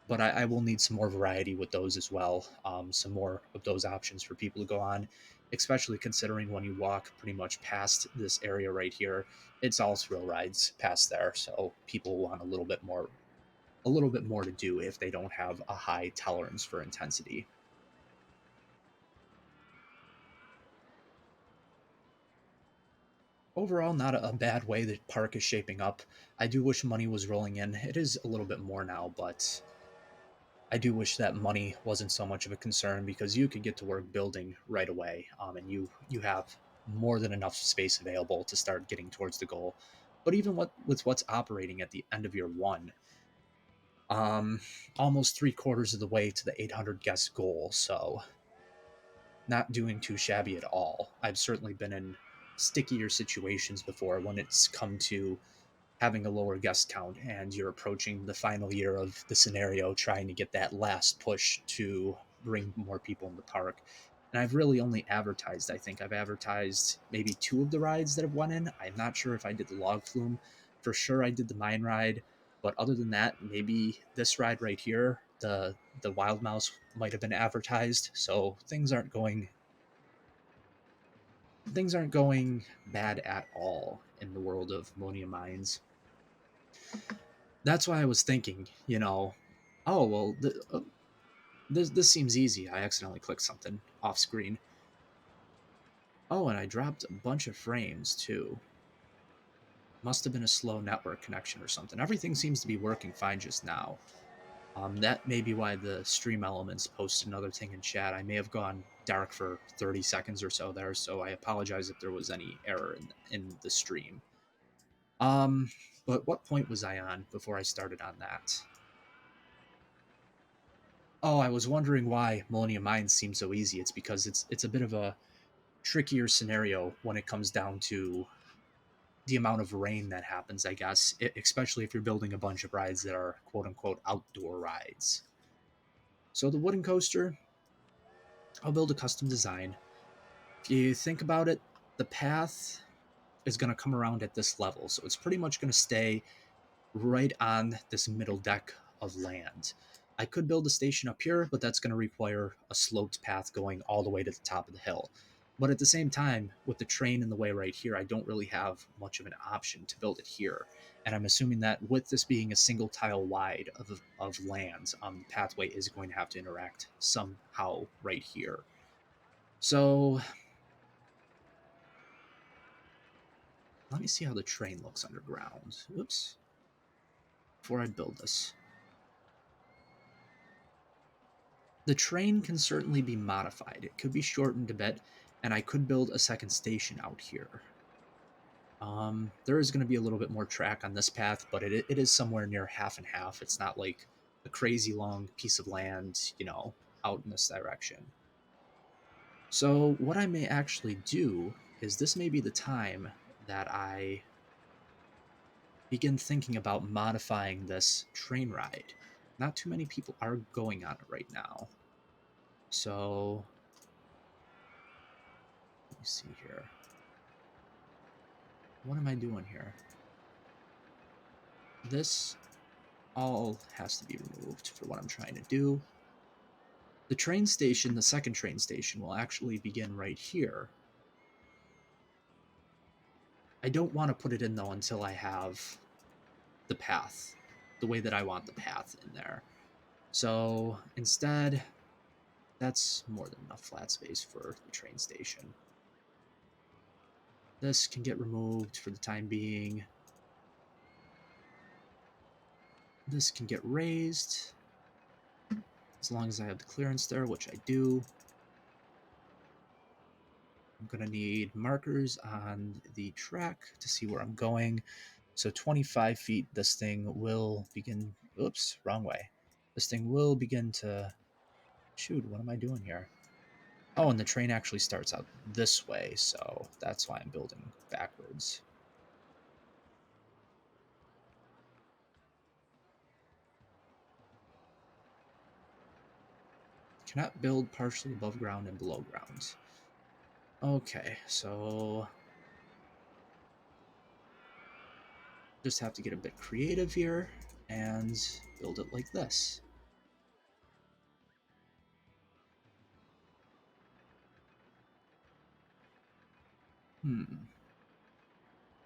but I will need some more variety with those as well. Some more of those options for people to go on, especially considering when you walk pretty much past this area right here, it's all thrill rides past there. So people want a little bit more to do if they don't have a high tolerance for intensity. Overall, not a bad way the park is shaping up. I do wish money was rolling in. It is a little bit more now, but I do wish that money wasn't so much of a concern because you could get to work building right away, and you have more than enough space available to start getting towards the goal. But even with what's operating at the end of year one, um, almost 3/4 of the way to the 800 guest goal, so not doing too shabby at all. I've certainly been in stickier situations before when it's come to having a lower guest count and you're approaching the final year of the scenario trying to get that last push to bring more people in the park. And I've really only advertised, I think I've advertised maybe two of the rides that have went in. I'm not sure if I did the log flume. For sure I did the mine ride, but other than that, maybe this ride right here, the wild mouse might have been advertised. So things aren't going bad at all in the world of Millennium Mines. That's why I was thinking, oh well, this seems easy. I accidentally clicked something off screen. Oh, and I dropped a bunch of frames too. Must have been a slow network connection or something. Everything seems to be working fine just now. That may be why the stream elements posted another thing in chat. I may have gone dark for 30 seconds or so there, so I apologize if there was any error in the stream. Um, but what point was I on before I started on that? Oh, I was wondering why Millennium Mines seems so easy. It's because it's a bit of a trickier scenario when it comes down to the amount of rain that happens, I guess, especially if you're building a bunch of rides that are quote unquote outdoor rides. So the wooden coaster, I'll build a custom design. If you think about it, the path is going to come around at this level. So it's pretty much going to stay right on this middle deck of land. I could build a station up here, but that's going to require a sloped path going all the way to the top of the hill. But at the same time, with the train in the way right here, I don't really have much of an option to build it here. And I'm assuming that with this being a single tile wide of land, the pathway is going to have to interact somehow right here. So let me see how the train looks underground. Oops. Before I build this. The train can certainly be modified. It could be shortened a bit, and I could build a second station out here. There is going to be a little bit more track on this path, but it is somewhere near half and half. It's not like a crazy long piece of land, out in this direction. So what I may actually do is this may be the time that I begin thinking about modifying this train ride. Not too many people are going on it right now. So let me see here. What am I doing here? This all has to be removed for what I'm trying to do. The train station, the second train station, will actually begin right here. I don't want to put it in though until I have the path, the way that I want the path in there. So instead, that's more than enough flat space for the train station. This can get removed for the time being. This can get raised. as long as I have the clearance there, which I do. I'm going to need markers on the track to see where I'm going. So 25 feet, this thing will begin, oops, wrong way. This thing will begin to, shoot, what am I doing here? Oh, and the train actually starts out this way, so that's why I'm building backwards. Cannot build partially above ground and below ground. Okay, so just have to get a bit creative here and build it like this.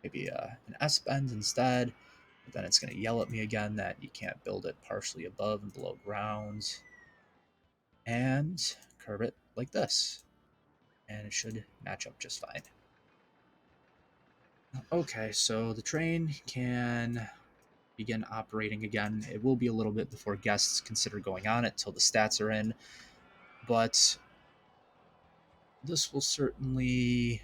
Maybe an S-bend instead, but then it's going to yell at me again that you can't build it partially above and below ground. And curve it like this, and it should match up just fine. Okay, so the train can begin operating again. It will be a little bit before guests consider going on it till the stats are in, but this will certainly,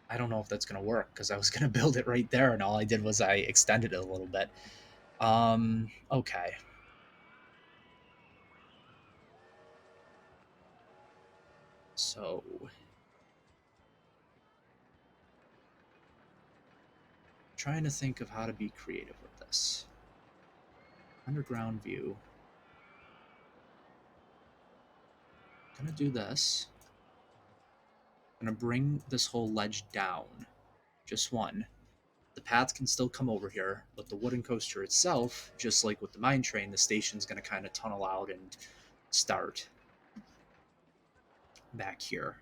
I don't know if that's going to work because I was going to build it right there and all I did was I extended it a little bit. Okay. So trying to think of how to be creative with this. Underground view. Gonna do this. Gonna bring this whole ledge down. Just one. The path can still come over here, but the wooden coaster itself, just like with the mine train, the station's gonna kind of tunnel out and start back here.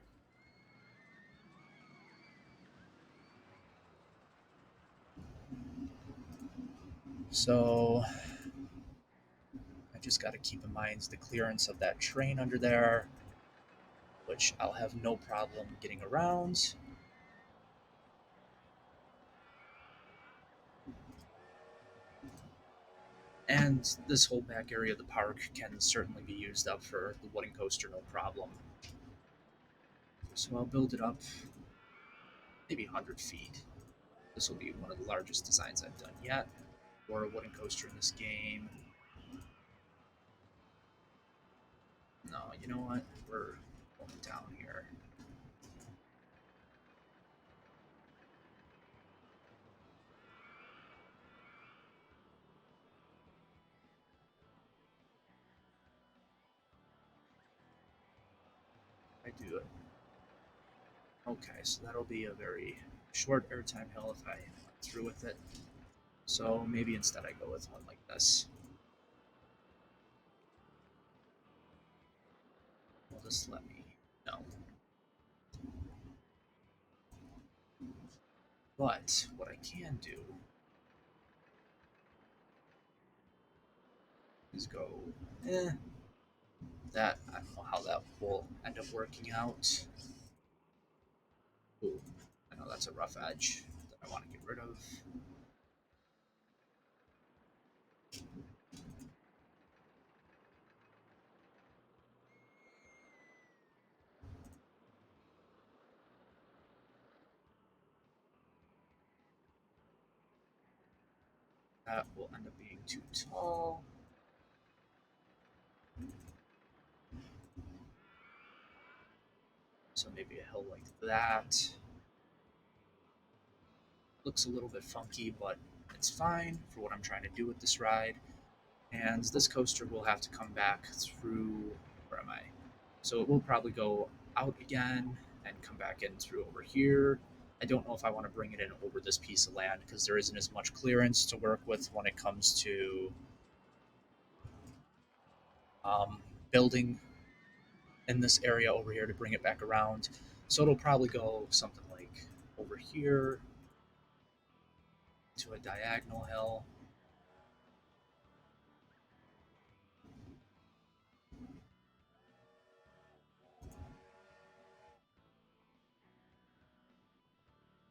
So I just got to keep in mind the clearance of that train under there, which I'll have no problem getting around. And this whole back area of the park can certainly be used up for the wooden coaster, no problem. So I'll build it up maybe 100 feet. This will be one of the largest designs I've done yet for a wooden coaster in this game. No, you know what? We're going down here. I do it. Okay, so that'll be a very short airtime hill if I went through with it. So maybe instead I go with one like this. Will this let me? No. But what I can do is go, that, I don't know how that will end up working out. Ooh, I know that's a rough edge that I want to get rid of. That will end up being too tall. So maybe a hill like that. Looks a little bit funky, but it's fine for what I'm trying to do with this ride. And this coaster will have to come back through, where am I? So it will probably go out again and come back in through over here. I don't know if I want to bring it in over this piece of land because there isn't as much clearance to work with when it comes to um, building in this area over here to bring it back around. So it'll probably go something like over here to a diagonal hill.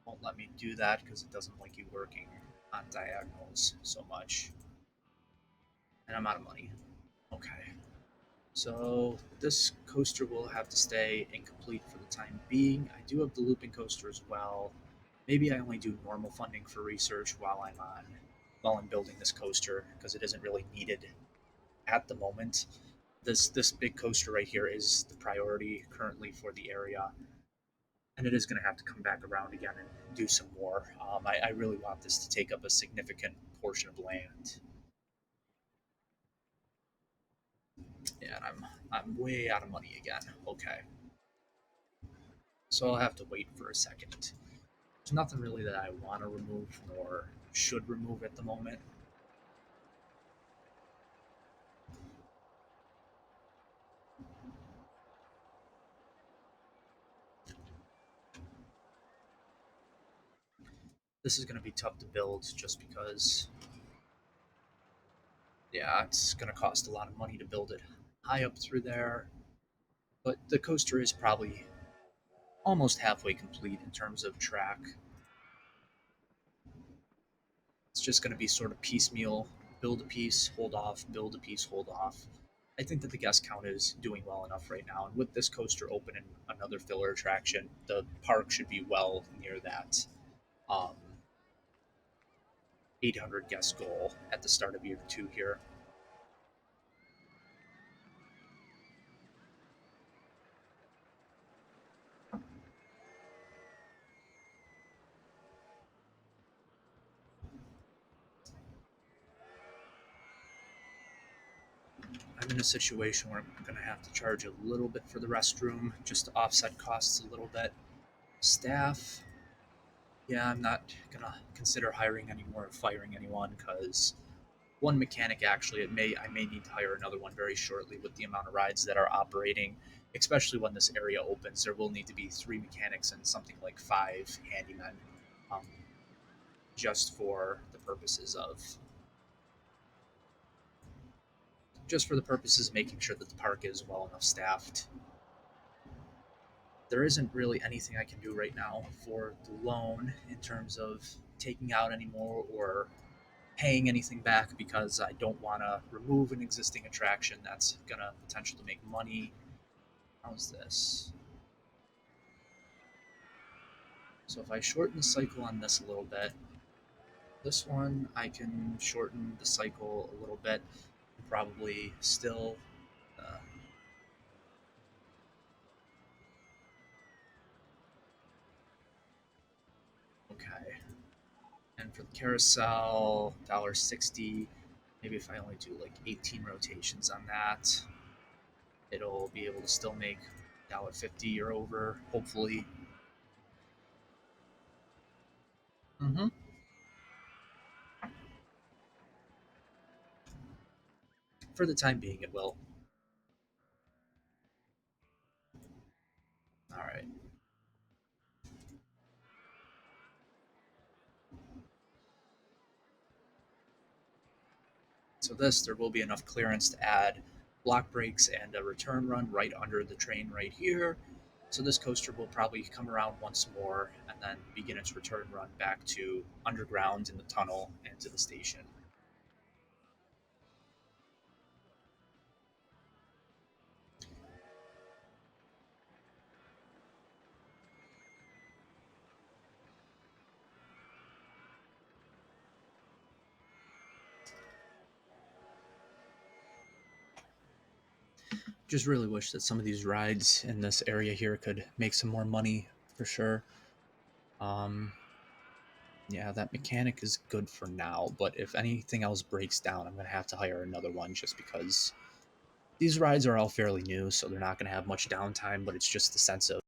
Won't let me do that because it doesn't like you working on diagonals so much. and I'm out of money. Okay. So this coaster will have to stay incomplete for the time being. I do have the looping coaster as well. Maybe I only do normal funding for research while I'm building this coaster because it isn't really needed at the moment. This big coaster right here is the priority currently for the area, and it is going to have to come back around again and do some more. I really want this to take up a significant portion of land, and I'm way out of money again. Okay, so I'll have to wait for a second. There's nothing really that I want to remove nor should remove at the moment. This is going to be tough to build just because, yeah, it's going to cost a lot of money to build it high up through there. But the coaster is probably almost halfway complete in terms of track. It's just going to be sort of piecemeal, build a piece, hold off, build a piece, hold off. I think that the guest count is doing well enough right now, and with this coaster open and another filler attraction, the park should be well near that um, 800 guest goal at the start of year two here. I'm in a situation where I'm going to have to charge a little bit for the restroom just to offset costs a little bit. Staff, yeah, I'm not going to consider hiring anyone or firing anyone because one mechanic actually I may need to hire another one very shortly with the amount of rides that are operating, especially when this area opens. There will need to be three mechanics and something like five handymen, um, just for the purposes of making sure that the park is well enough staffed. There isn't really anything I can do right now for the loan in terms of taking out any more or paying anything back because I don't want to remove an existing attraction that's gonna potentially make money. How's this? So if I shorten the cycle on this a little bit, this one I can shorten the cycle a little bit, and probably still. Uh, okay, and for the carousel, $1.60. Maybe if I only do like 18 rotations on that, it'll be able to still make $1.50 or over, hopefully. Mm-hmm. For the time being, it will. All right. So this, there will be enough clearance to add block brakes and a return run right under the train right here. So this coaster will probably come around once more and then begin its return run back to underground in the tunnel and to the station. Just really wish that some of these rides in this area here could make some more money for sure. Um, yeah, that mechanic is good for now, but if anything else breaks down, I'm going to have to hire another one just because these rides are all fairly new, so they're not going to have much downtime, but it's just the sense of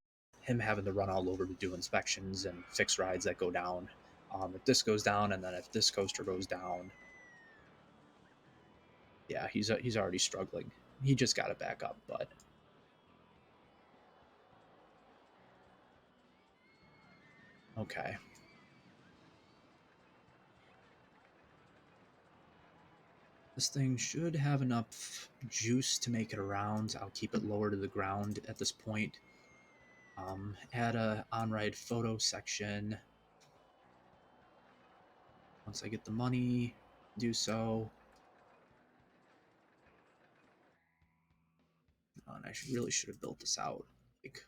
him having to run all over to do inspections and fix rides that go down. If this goes down, and then if this coaster goes down, yeah, he's already struggling. He just got it back up, but okay. This thing should have enough juice to make it around. I'll keep it lower to the ground at this point. Add a on-ride photo section. Once I get the money, do so. I really should have built this out. Like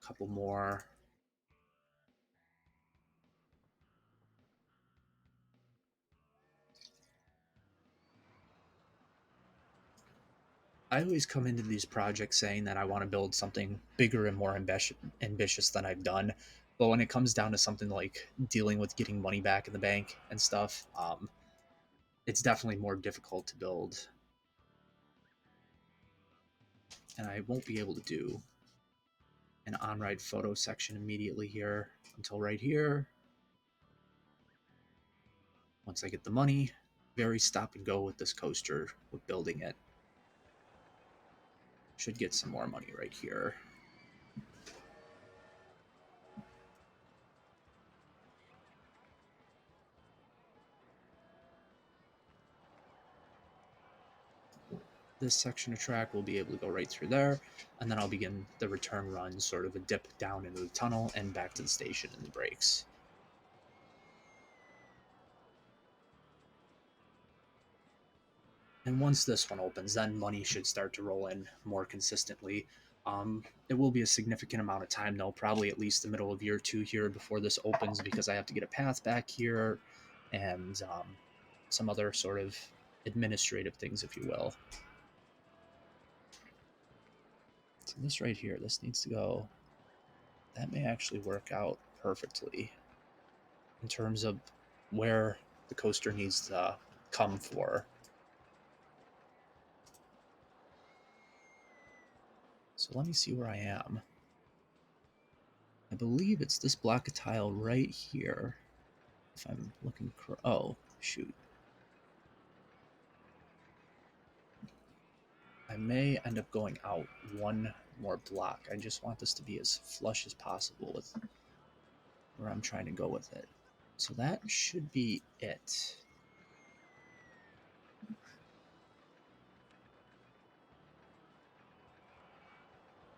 a couple more. I always come into these projects saying that I want to build something bigger and more ambitious than I've done. But when it comes down to something like dealing with getting money back in the bank and stuff, it's definitely more difficult to build. And I won't be able to do an on-ride photo section immediately here until right here. Once I get the money, very stop and go with this coaster with building it. Should get some more money right here. This section of track will be able to go right through there, and then I'll begin the return run, sort of a dip down into the tunnel and back to the station in the brakes. And once this one opens, then money should start to roll in more consistently. It will be a significant amount of time, though, probably at least the middle of year 2 here before this opens, because I have to get a path back here and some other sort of administrative things, if you will. So this right here, this needs to go. That may actually work out perfectly in terms of where the coaster needs to come for. So let me see where I am. I believe it's this block of tile right here. If I'm looking oh, shoot. I may end up going out one more block. I just want this to be as flush as possible with where I'm trying to go with it. So that should be it.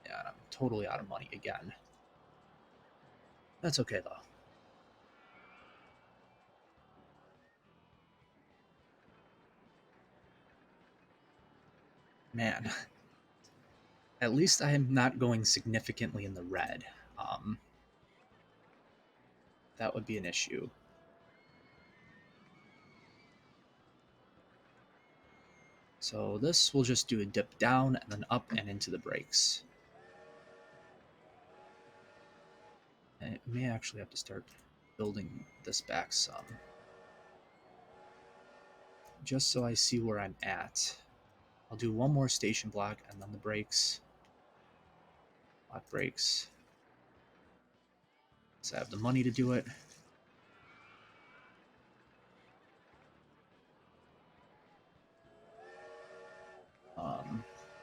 Yeah, I'm totally out of money again. That's okay, though. Man, at least I am not going significantly in the red. That would be an issue. So this will just do a dip down and then up and into the brakes. And it may actually have to start building this back some. Just so I see where I'm at. I'll do one more station block and then the brakes. Block brakes. So I have the money to do it.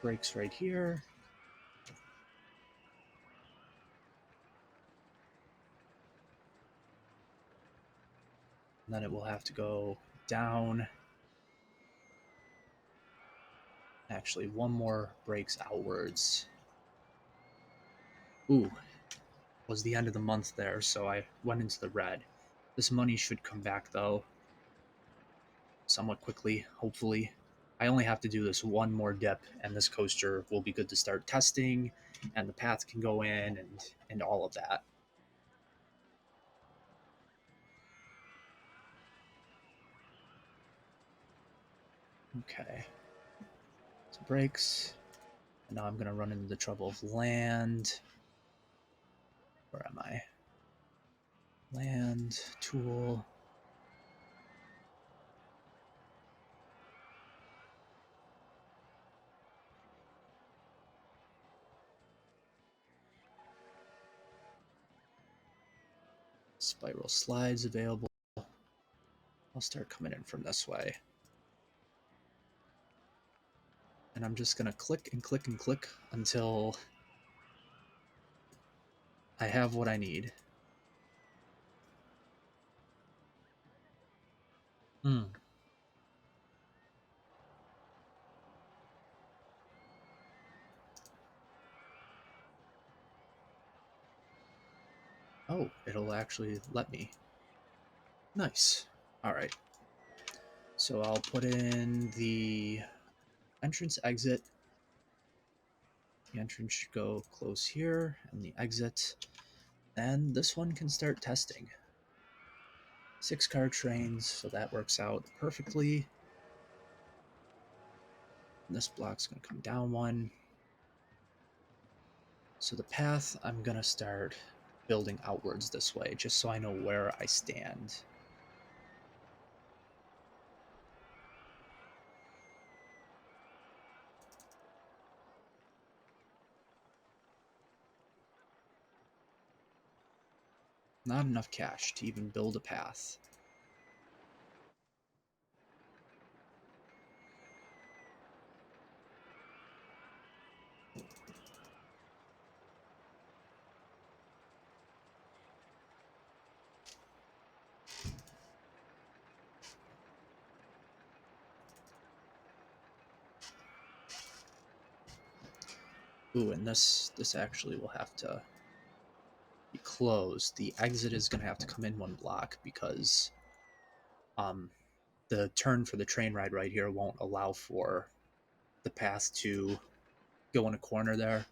Brakes right here. And then it will have to go down. Actually, one more brakes outwards. Ooh, was the end of the month there, so I went into the red. This money should come back, though, somewhat quickly, hopefully. I only have to do this one more dip, and this coaster will be good to start testing, and the path can go in, and all of that. Okay. So brakes. And now I'm going to run into the trouble of land. Where am I? Land, tool. Spiral slides available. I'll start coming in from this way. And I'm just going to click and click and click until I have what I need. Oh, it'll actually let me. Nice. All right. So I'll put in the entrance exit. The entrance should go close here, and the exit. And this one can start testing. 6-car trains, so that works out perfectly. And this block's going to come down one. So the path, I'm going to start building outwards this way, just so I know where I stand. Not enough cash to even build a path. Ooh, and this actually will have to be closed. The exit is going to have to come in one block because the turn for the train ride right here won't allow for the path to go in a corner there.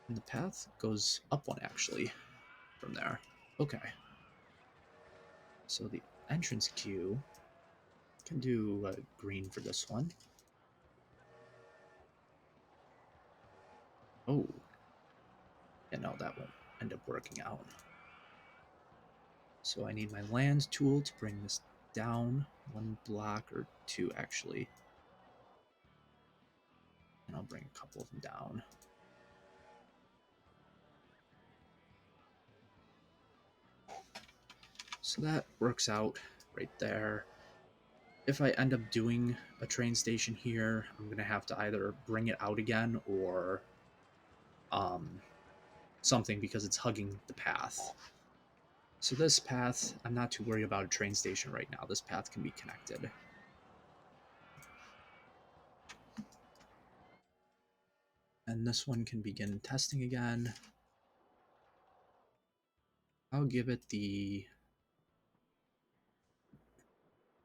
And the path goes up one actually from there. Okay. So the entrance queue can do green for this one. Oh. Yeah, no, that won't end up working out. So I need my land tool to bring this down one block or two actually. And I'll bring a couple of them down. So that works out right there. If I end up doing a train station here, I'm going to have to either bring it out again or something because it's hugging the path. So this path, I'm not too worried about a train station right now. This path can be connected. And this one can begin testing again. I'll give it the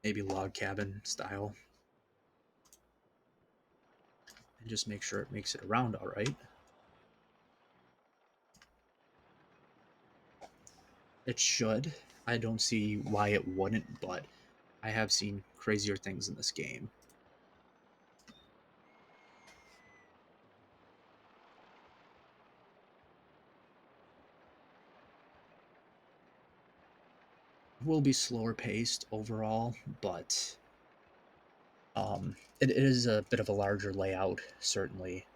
maybe log cabin style. And just make sure it makes it around all right. It should. I don't see why it wouldn't, but I have seen crazier things in this game. It will be slower paced overall, but it is a bit of a larger layout, certainly.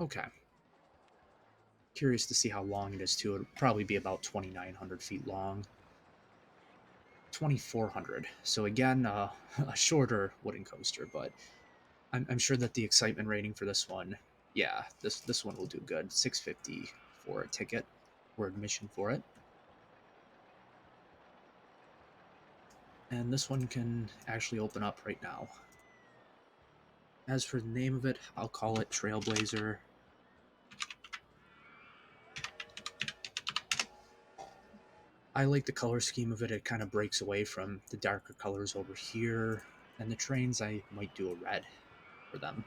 Okay. Curious to see how long it is, too. It'll probably be about 2,900 feet long. 2,400. So again, a shorter wooden coaster, but I'm sure that the excitement rating for this one, yeah, this one will do good. 650 for a ticket or admission for it. And this one can actually open up right now. As for the name of it, I'll call it Trailblazer. I like the color scheme of it. It kind of breaks away from the darker colors over here. And the trains, I might do a red for them.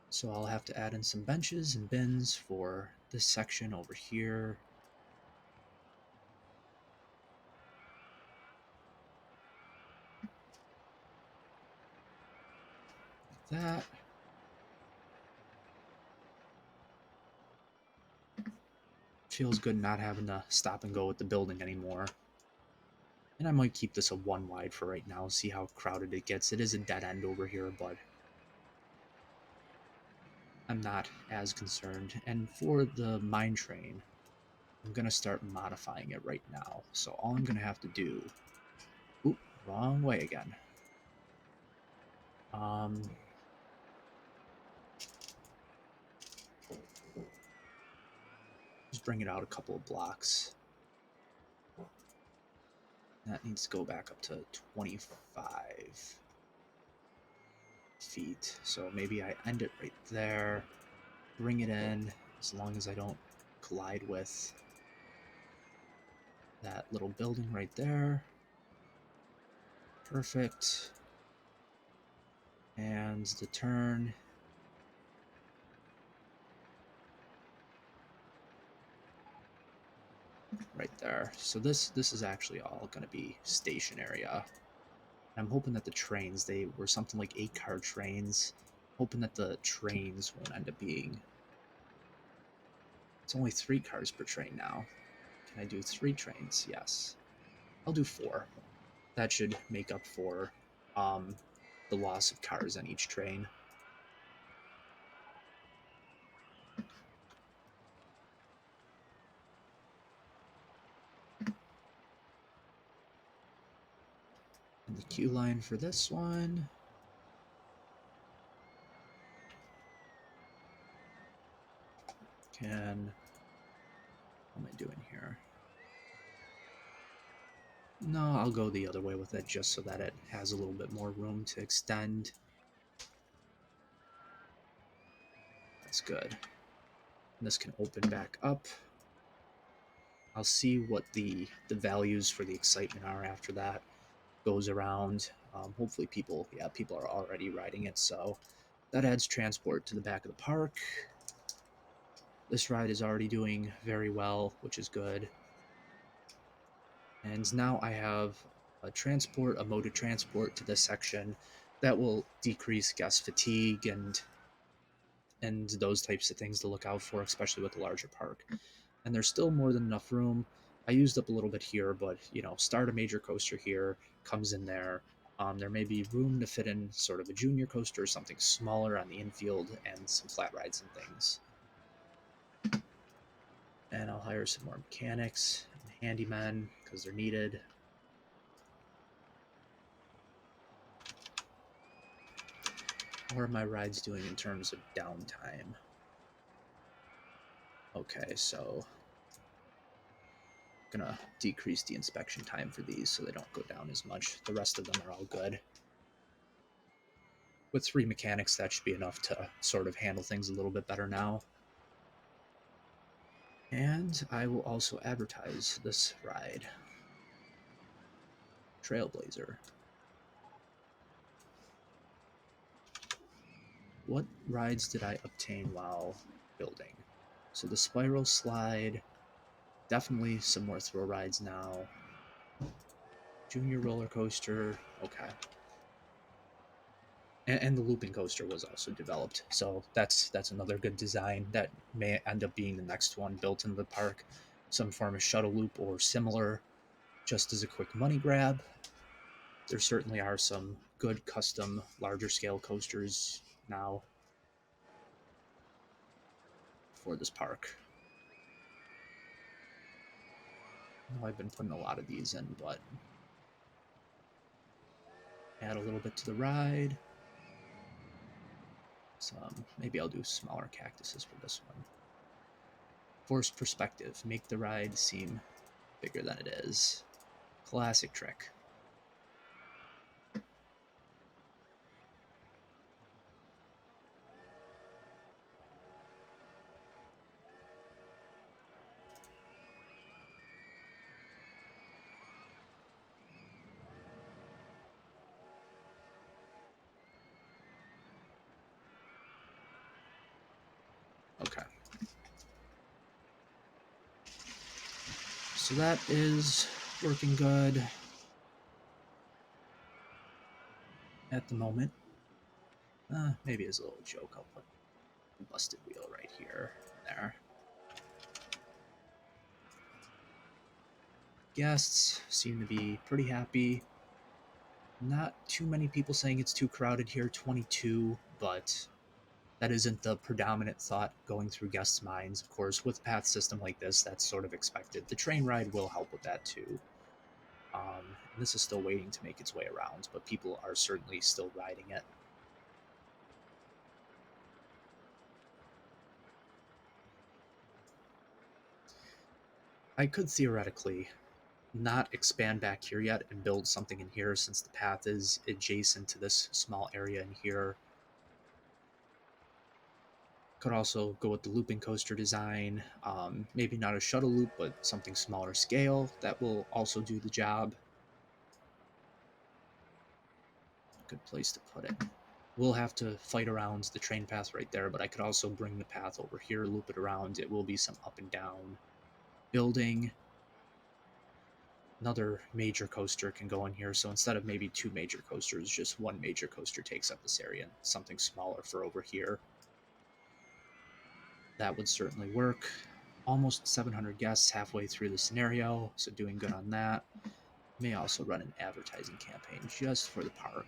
So I'll have to add in some benches and bins for this section over here. Like that. Feels good not having to stop and go with the building anymore. And I might keep this a 1 wide for right now, see how crowded it gets. It is a dead end over here, but I'm not as concerned. And for the mine train, I'm going to start modifying it right now. So all I'm going to have to do... Oop, wrong way again. Just bring it out a couple of blocks. That needs to go back up to 25 feet. So maybe I end it right there, bring it in, as long as I don't collide with that little building right there. Perfect. And the turn. Right there. So this is actually all going to be station area. I'm hoping that the trains, they were something like 8-car trains. Hoping that the trains won't end up being... It's only 3 cars per train now. Can I do 3 trains? Yes. I'll do 4. That should make up for the loss of cars on each train. And the queue line for this one. Can... What am I doing here? No, I'll go the other way with it just so that it has a little bit more room to extend. That's good. And this can open back up. I'll see what the values for the excitement are after that goes around. Hopefully people are already riding it, so that adds transport to the back of the park. This ride is already doing very well, which is good. And now I have a mode of transport to this section that will decrease guest fatigue and those types of things to look out for, especially with the larger park. And there's still more than enough room. I used up a little bit here, but start a major coaster here, comes in there. There may be room to fit in sort of a junior coaster or something smaller on the infield and some flat rides and things. And I'll hire some more mechanics and handymen because they're needed. How are my rides doing in terms of downtime? Okay, so I'm gonna decrease the inspection time for these so they don't go down as much. The rest of them are all good. With 3 mechanics, that should be enough to sort of handle things a little bit better now. And I will also advertise this ride. Trailblazer. What rides did I obtain while building? So the spiral slide, definitely some more thrill rides now. Junior roller coaster, okay. And the looping coaster was also developed, so that's another good design that may end up being the next one built into the park. Some form of shuttle loop or similar, just as a quick money grab. There certainly are some good custom larger scale coasters now for this park. I know I've been putting a lot of these in, but add a little bit to the ride. Maybe I'll do smaller cactuses for this one. Forced perspective, make the ride seem bigger than it is. Classic trick. Okay. So that is working good at the moment. Maybe as a little joke, I'll put a busted wheel right here and there. Guests seem to be pretty happy. Not too many people saying it's too crowded here, 22, but that isn't the predominant thought going through guests' minds. Of course, with a path system like this, that's sort of expected. The train ride will help with that too. And this is still waiting to make its way around, but people are certainly still riding it. I could theoretically not expand back here yet and build something in here since the path is adjacent to this small area in here. could also go with the looping coaster design. Maybe not a shuttle loop, but something smaller scale that will also do the job. Good place to put it. We'll have to fight around the train path right there, but I could also bring the path over here, loop it around. It will be some up and down building. Another major coaster can go in here, so instead of maybe two major coasters, just one major coaster takes up this area, and something smaller for over here. That would certainly work. Almost 700 guests halfway through the scenario, so doing good on that. May also run an advertising campaign just for the park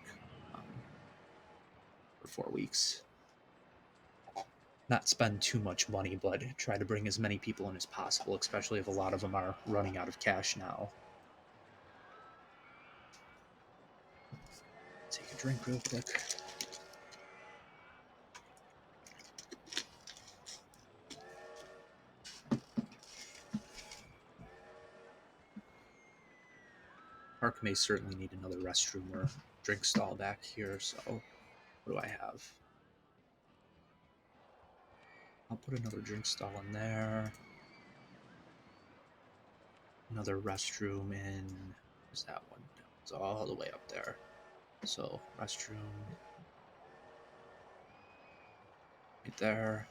for 4 weeks. Not spend too much money, but try to bring as many people in as possible, especially if a lot of them are running out of cash now. Take a drink real quick. Park may certainly need another restroom or drink stall back here, so what do I have? I'll put another drink stall in there. Another restroom in. Where's that one? It's all the way up there. So, restroom. Right there.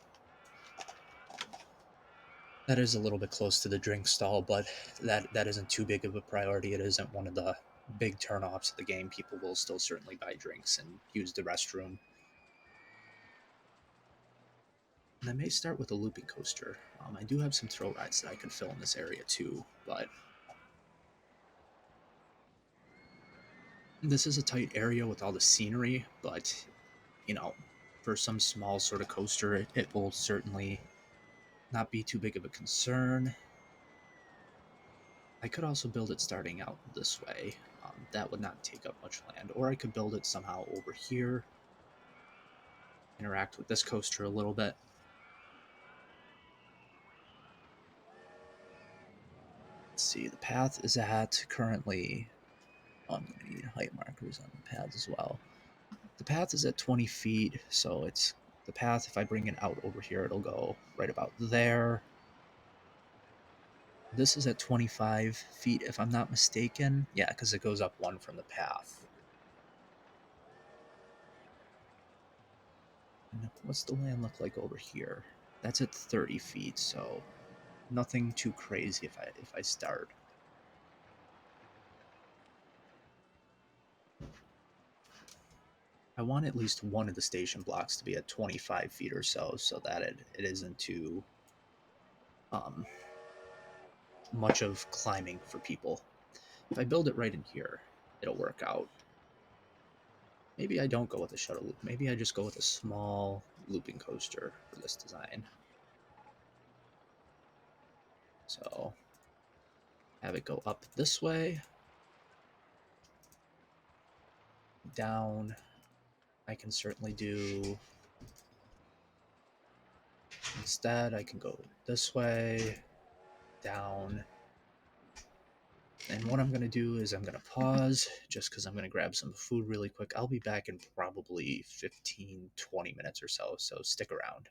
That is a little bit close to the drink stall, but that isn't too big of a priority. It isn't one of the big turnoffs of the game. People will still certainly buy drinks and use the restroom. And I may start with a looping coaster. I do have some thrill rides that I could fill in this area too, but this is a tight area with all the scenery, but, you know, for some small sort of coaster, it will certainly not be too big of a concern. I could also build it starting out this way. That would not take up much land. Or I could build it somehow over here, interact with this coaster a little bit. Let's see, the path is at currently, I'm going to need height markers on the path as well. The path is at 20 feet, so it's the path, if I bring it out over here, it'll go right about there. This is at 25 feet, if I'm not mistaken. Yeah, because it goes up one from the path. And what's the land look like over here? That's at 30 feet, so nothing too crazy if I start. I want at least one of the station blocks to be at 25 feet or so that it isn't too much of climbing for people. If I build it right in here, it'll work out. Maybe I don't go with a shuttle loop. Maybe I just go with a small looping coaster for this design. So have it go up this way, down. I can certainly do, instead I can go this way, down. And what I'm going to do is I'm going to pause just because I'm going to grab some food really quick. I'll be back in probably 15-20 minutes or so stick around.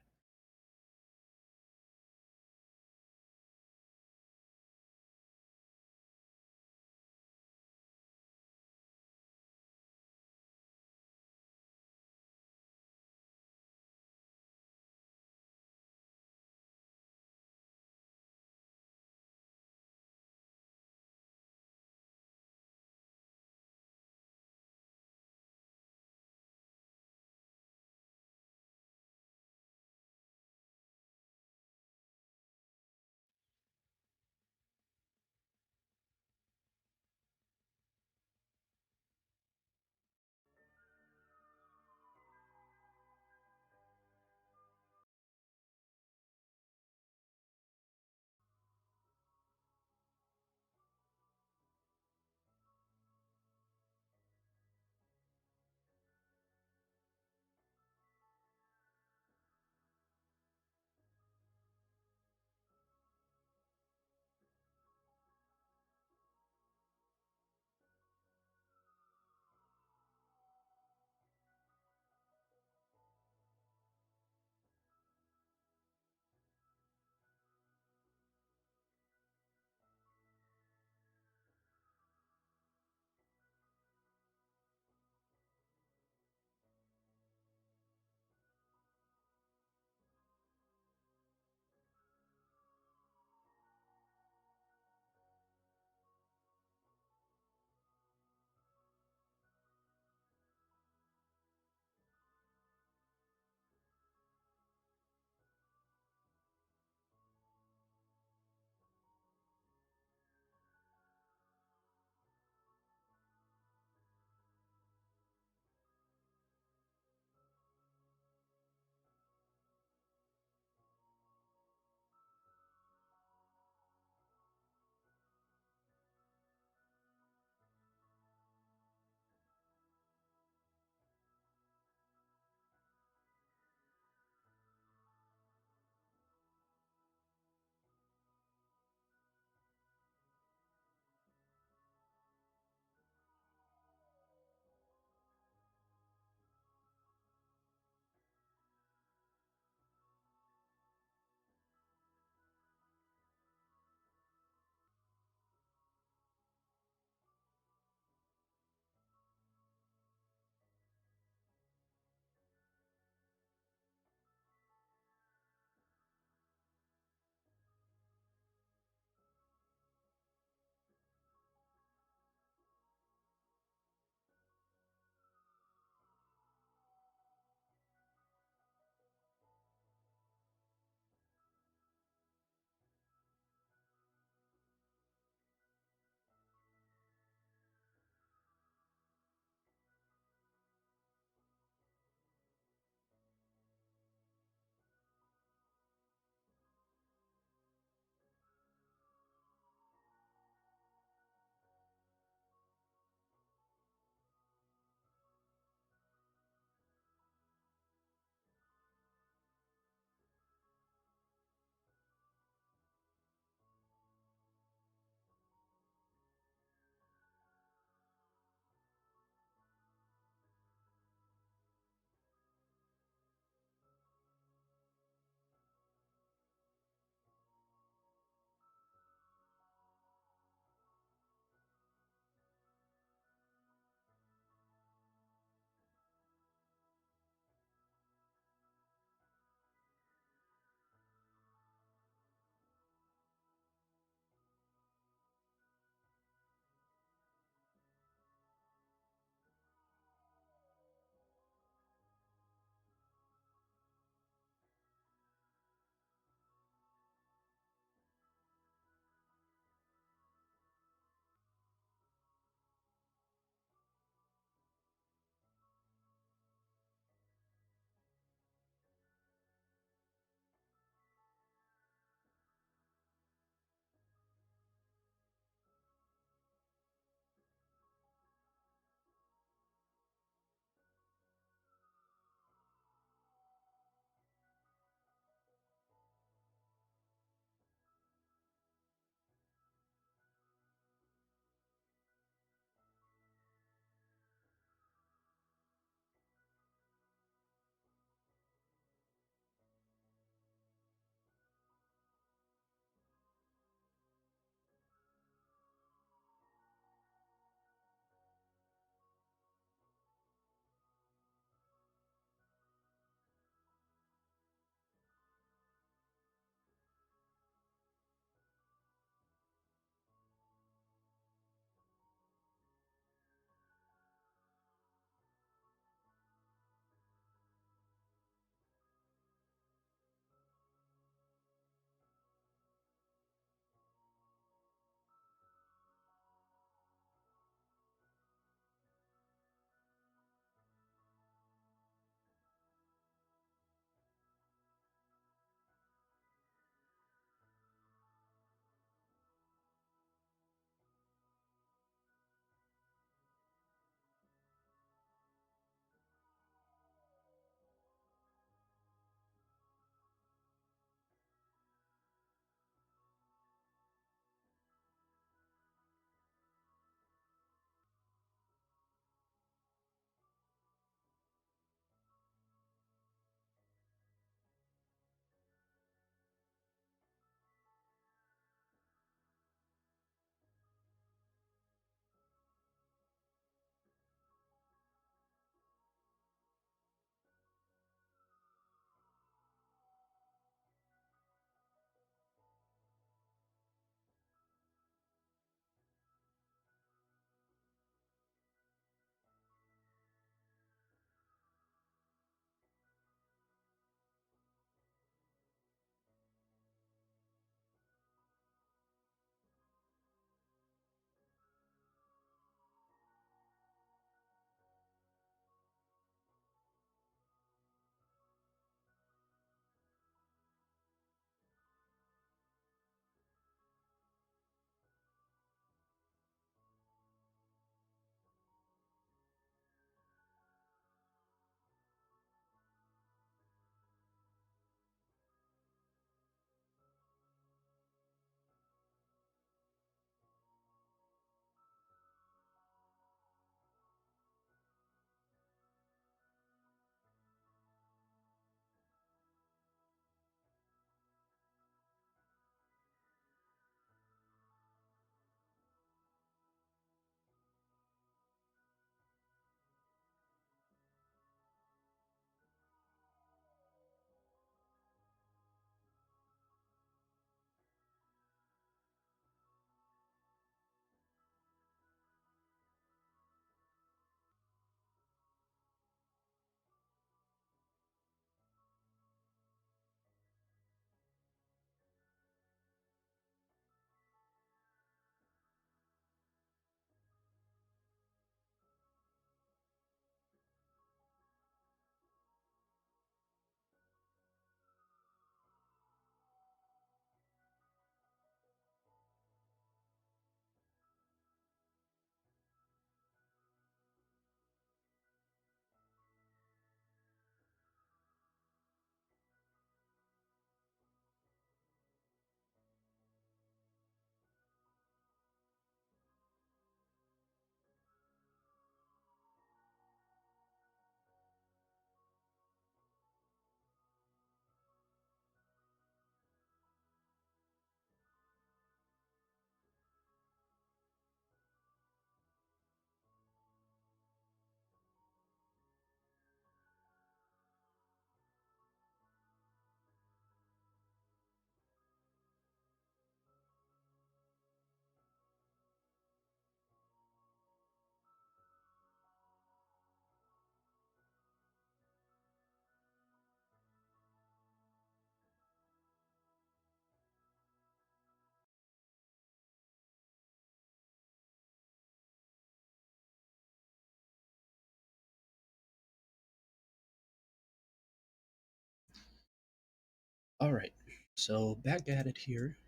All right, so back at it here.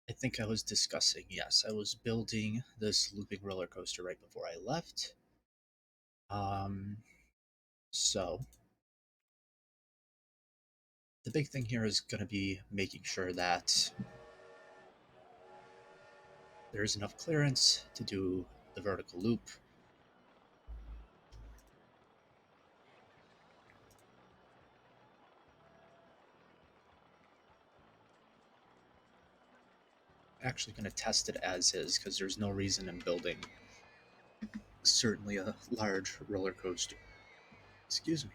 I think I was discussing, yes, I was building this looping roller coaster right before I left. Um, so the big thing here is going to be making sure that there's enough clearance to do the vertical loop. Actually going to test it as is because there's no reason in building certainly a large roller coaster. Excuse me.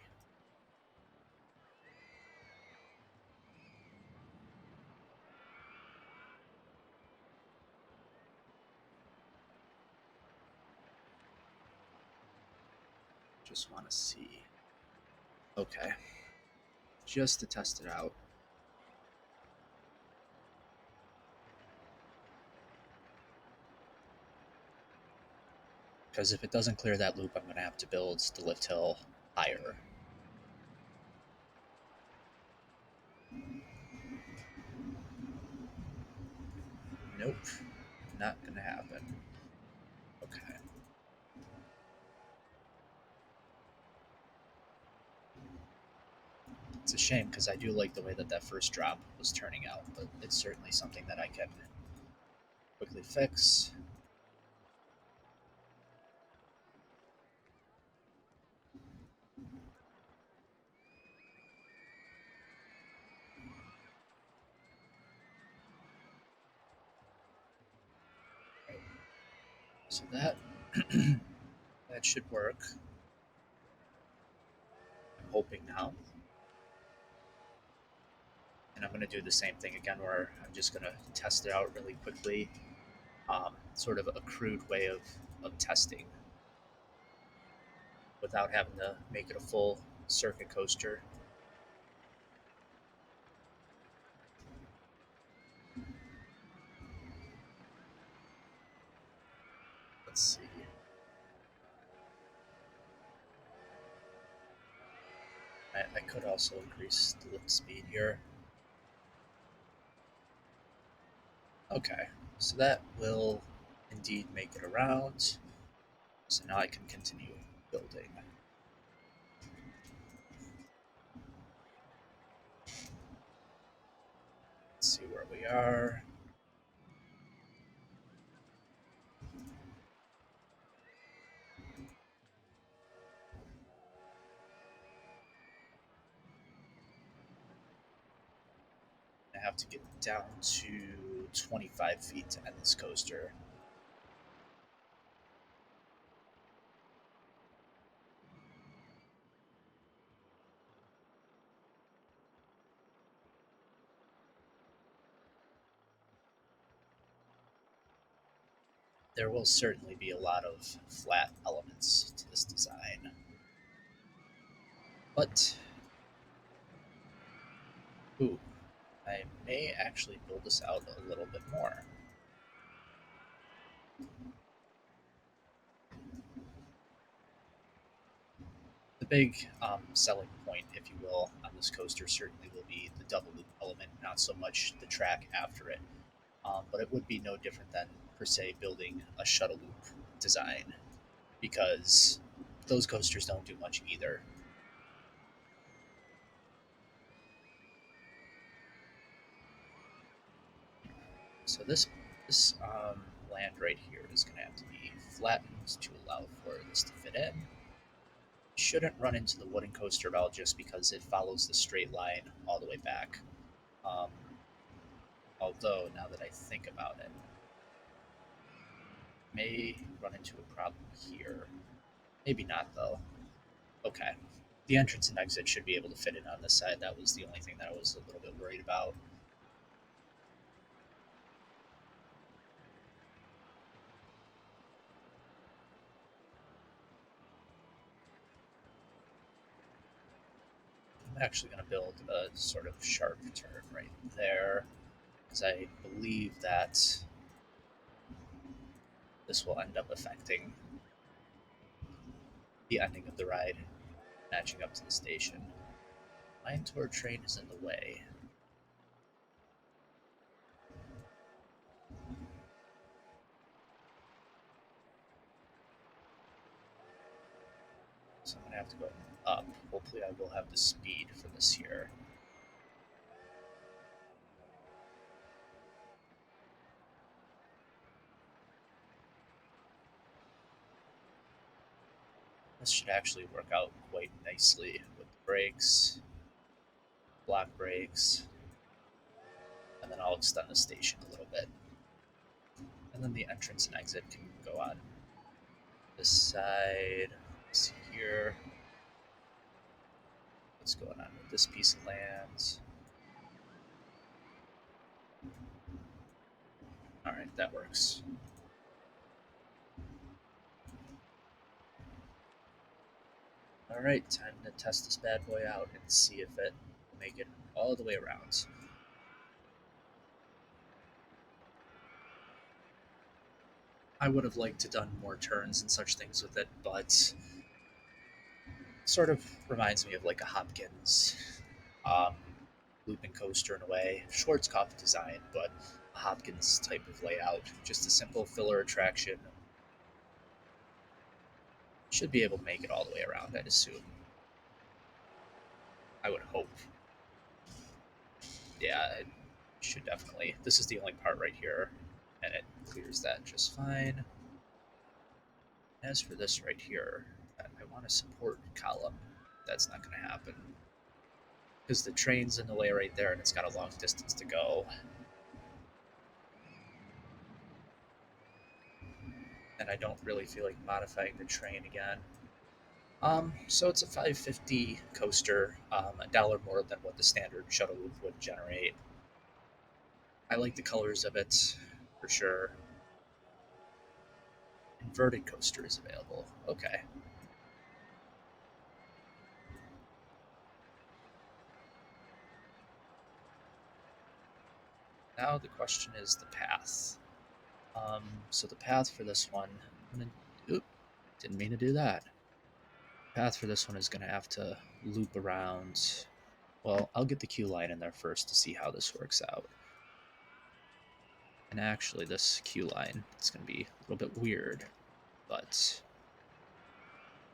Just want to see. Okay, just to test it out. Because if it doesn't clear that loop, I'm going to have to build the lift hill higher. Nope, not going to happen. Okay. It's a shame because I do like the way that that first drop was turning out, but it's certainly something that I can quickly fix. So that that should work. I'm hoping now. And I'm going to do the same thing again where I'm just going to test it out really quickly. Sort of a crude way of testing without having to make it a full circuit coaster. Let's see. I could also increase the lift speed here. Okay, so that will indeed make it around. So now I can continue building. Let's see where we are. I have to get down to 25 feet to end this coaster. There will certainly be a lot of flat elements to this design. But, ooh, I may actually build this out a little bit more. The big selling point, if you will, on this coaster certainly will be the double loop element, not so much the track after it. But it would be no different than, per se, building a shuttle loop design because those coasters don't do much either. So this land right here is going to have to be flattened to allow for this to fit in. Shouldn't run into the wooden coaster at all just because it follows the straight line all the way back. Um, Although, now that I think about it, may run into a problem here. Maybe not, though. Okay. The entrance and exit should be able to fit in on this side. That was the only thing that I was a little bit worried about. I'm actually going to build a sort of sharp turn right there, because I believe that this will end up affecting the ending of the ride, matching up to the station. Mine tour train is in the way. So I'm going to have to go up. Hopefully I will have the speed for this here. This should actually work out quite nicely with the brakes, block brakes, and then I'll extend the station a little bit. And then the entrance and exit can go on this side. Let's see here. What's going on with this piece of land? Alright, that works. Alright, time to test this bad boy out and see if it will make it all the way around. I would have liked to done more turns and such things with it, but sort of reminds me of like a Hopkins um, looping coaster in a way. Schwarzkopf design, but a Hopkins type of layout. Just a simple filler attraction. Should be able to make it all the way around, I'd assume. I would hope. Yeah, it should definitely. This is the only part right here, and it clears that just fine. As for this right here, I want a support column. That's not going to happen. Because the train's in the way right there, and it's got a long distance to go. And I don't really feel like modifying the train again. So it's a 550 coaster, $1 more than what the standard shuttle loop would generate. I like the colors of it, for sure. Inverted coaster is available. Okay. Now the question is the path. So the path for this one, oop, didn't mean to do that. Path for this one is going to have to loop around. Well, I'll get the queue line in there first to see how this works out. And actually, this queue line is going to be a little bit weird, but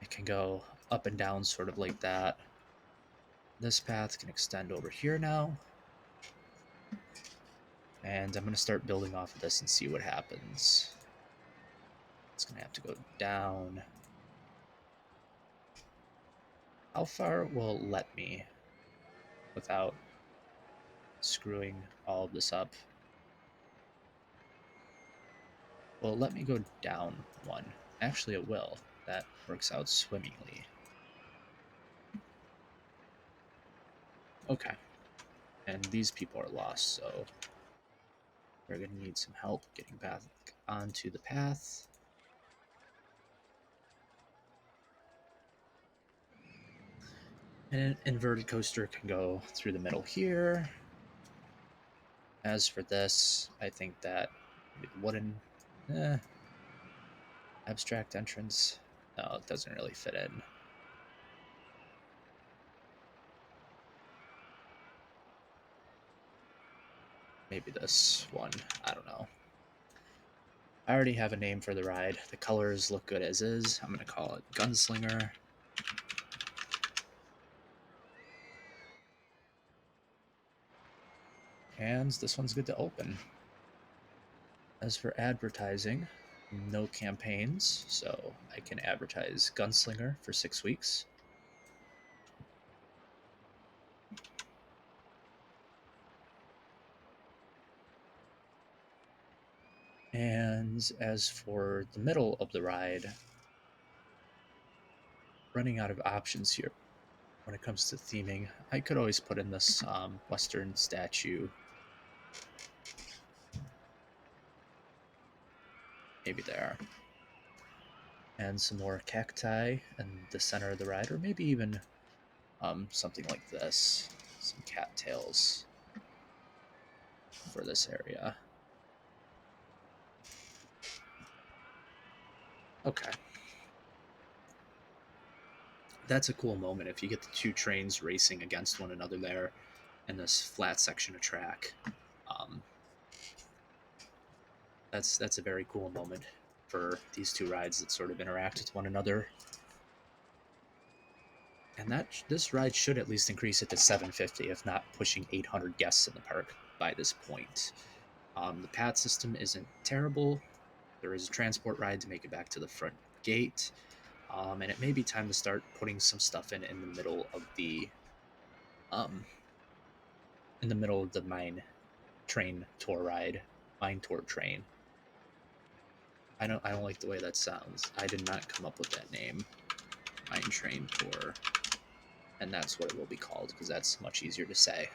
it can go up and down sort of like that. This path can extend over here now. And I'm going to start building off of this and see what happens. It's going to have to go down. How far will it let me without screwing all of this up? Well, let me go down one. Actually, it will. That works out swimmingly. Okay. And these people are lost, so we're going to need some help getting back onto the path. And an inverted coaster can go through the middle here. As for this, I think that wooden abstract entrance, no, it doesn't really fit in. Maybe this one, I don't know. I already have a name for the ride. The colors look good as is. I'm going to call it Gunslinger. And this one's good to open. As for advertising, no campaigns, so I can advertise Gunslinger for 6 weeks. And as for the middle of the ride, running out of options here when it comes to theming. I could always put in this Western statue. Maybe there. And some more cacti in the center of the ride, or maybe even something like this. Some cattails for this area. Okay. that's a cool moment if you get the two trains racing against one another there in this flat section of track. Um, that's a very cool moment for these two rides that sort of interact with one another. And this ride should at least increase it to 750, if not pushing 800 guests in the park by this point. The path system isn't terrible. There is a transport ride to make it back to the front gate, and it may be time to start putting some stuff in the middle of um, the mine train tour ride, mine tour train. I don't like the way that sounds. I did not come up with that name, mine train tour, and that's what it will be called because that's much easier to say.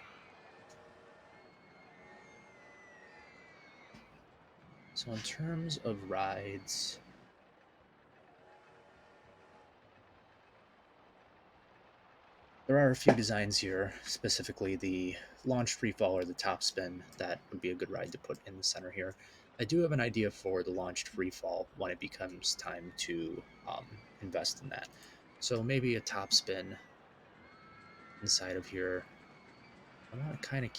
So in terms of rides, there are a few designs here, specifically the launch freefall or the top spin, that would be a good ride to put in the center here. I do have an idea for the launched freefall when it becomes time to invest in that. So maybe a top spin inside of here. I want to kind of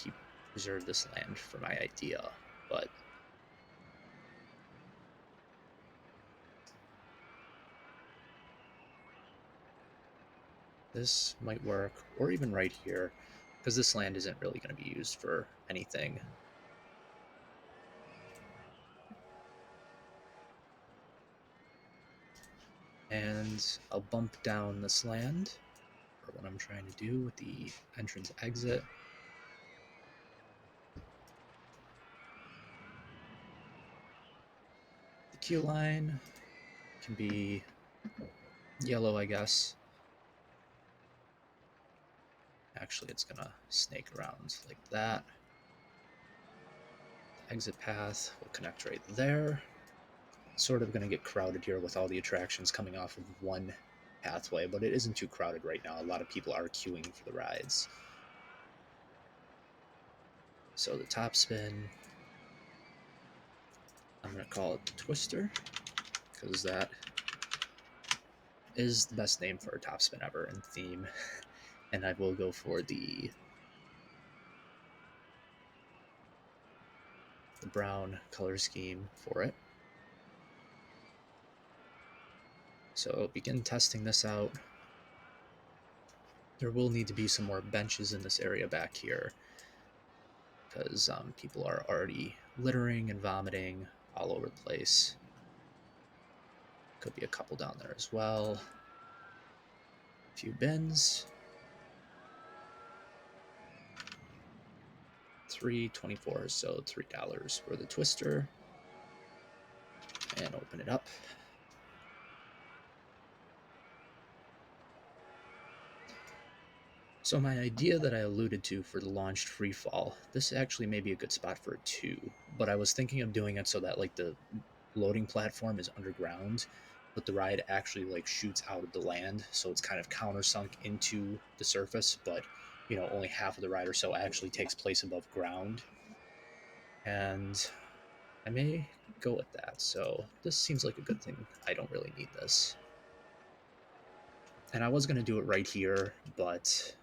preserve this land for my idea, but this might work, or even right here, because this land isn't really going to be used for anything. And I'll bump down this land for what I'm trying to do with the entrance exit. The queue line can be yellow, I guess. Actually, it's gonna snake around like that. The exit path will connect right there. Sort of gonna get crowded here with all the attractions coming off of one pathway, but it isn't too crowded right now. A lot of people are queuing for the rides. So the top spin, I'm gonna call it the Twister, because that is the best name for a top spin ever in theme. And I will go for the brown color scheme for it. So begin testing this out. There will need to be some more benches in this area back here because people are already littering and vomiting all over the place. Could be a couple down there as well. A few bins. $3.24, so $3 for the Twister. And open it up. So my idea that I alluded to for the launched freefall, this actually may be a good spot for a 2, but I was thinking of doing it so that like the loading platform is underground, but the ride actually like shoots out of the land, so it's kind of countersunk into the surface, but you know, only half of the ride or so actually takes place above ground. And I may go with that, so this seems like a good thing. I don't really need this. And I was going to do it right here, but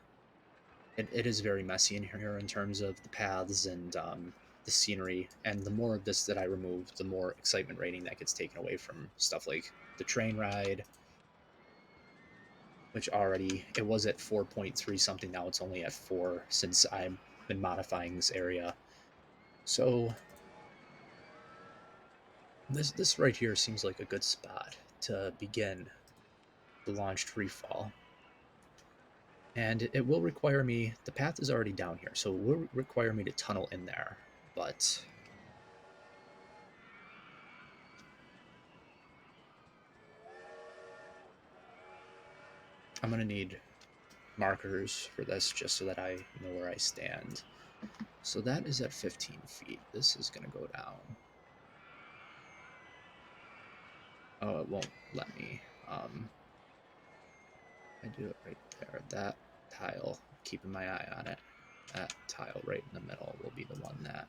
it is very messy in here in terms of the paths and the scenery. And the more of this that I remove, the more excitement rating that gets taken away from stuff like the train ride, which already it was at 4.3 something. Now it's only at 4 since I've been modifying this area. So this right here seems like a good spot to begin the launched free fall. And it will require me, the path is already down here, so it will require me to tunnel in there, but I'm going to need markers for this just so that I know where I stand. So that is at 15 feet. This is going to go down. Oh, it won't let me. I do it right there. That tile, keeping my eye on it. That tile right in the middle will be the one that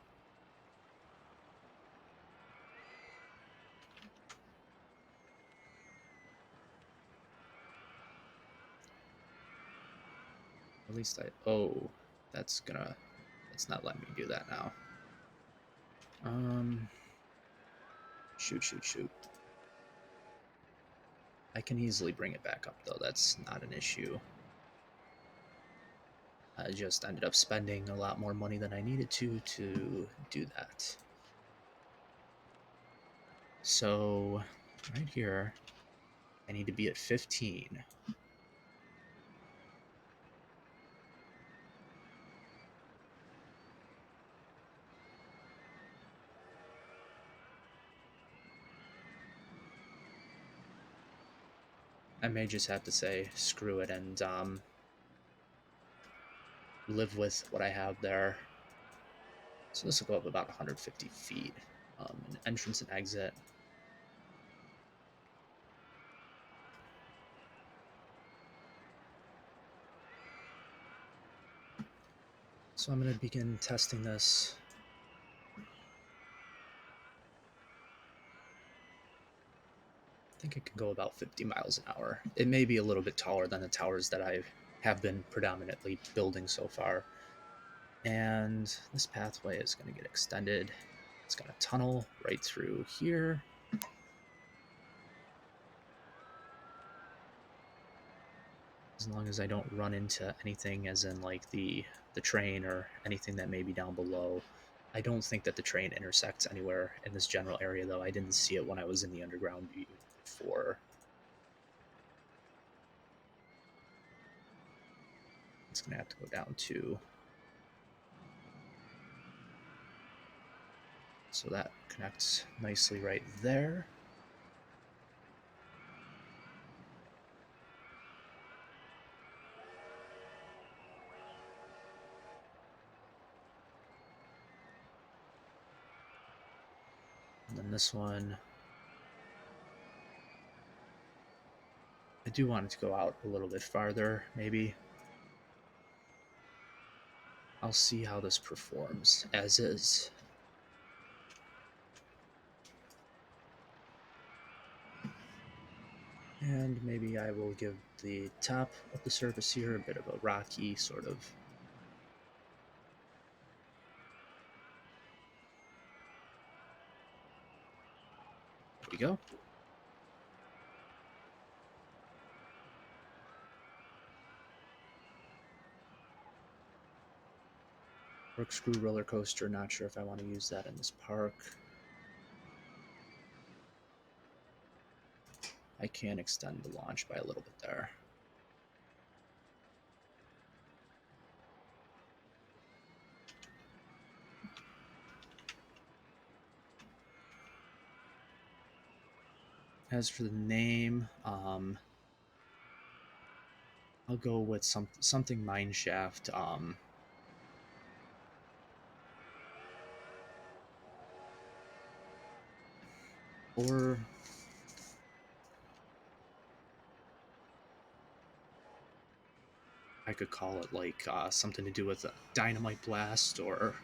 At least oh, that's not letting me do that now. Shoot. I can easily bring it back up though, that's not an issue. I just ended up spending a lot more money than I needed to do that. So, right here, I need to be at 15. I may just have to say screw it and live with what I have there. So this will go up about 150 feet. An entrance and exit. So I'm going to begin testing this. I think it can go about 50 miles an hour. It may be a little bit taller than the towers that I have been predominantly building so far. And this pathway is going to get extended. It's got a tunnel right through here. As long as I don't run into anything as in like the train or anything that may be down below. I don't think that the train intersects anywhere in this general area, though. I didn't see it when I was in the underground view before. It's going to have to go down too. So that connects nicely right there. And then this one, I do want it to go out a little bit farther, maybe. I'll see how this performs as is. And maybe I will give the top of the surface here a bit of a rocky sort of. There we go. Corkscrew roller coaster, not sure if I want to use that in this park. I can extend the launch by a little bit there. As for the name, I'll go with something mineshaft. Or I could call it like something to do with a dynamite blast, or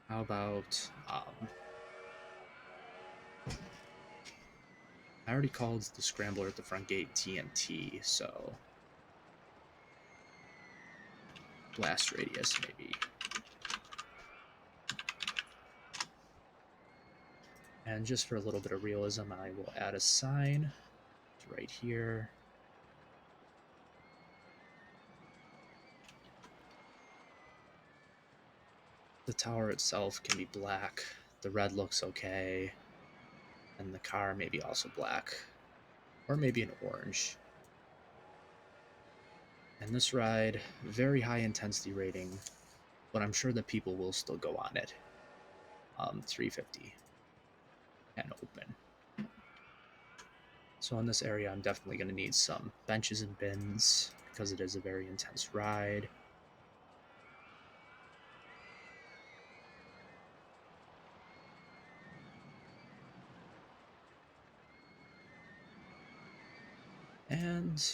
how about I already called the scrambler at the front gate TNT, so blast radius maybe. And just for a little bit of realism, I will add a sign right here. The tower itself can be black. The red looks okay. And the car maybe also black. Or maybe an orange. And this ride, very high intensity rating, but I'm sure that people will still go on it. 350 and open. So in this area, I'm definitely going to need some benches and bins because it is a very intense ride. And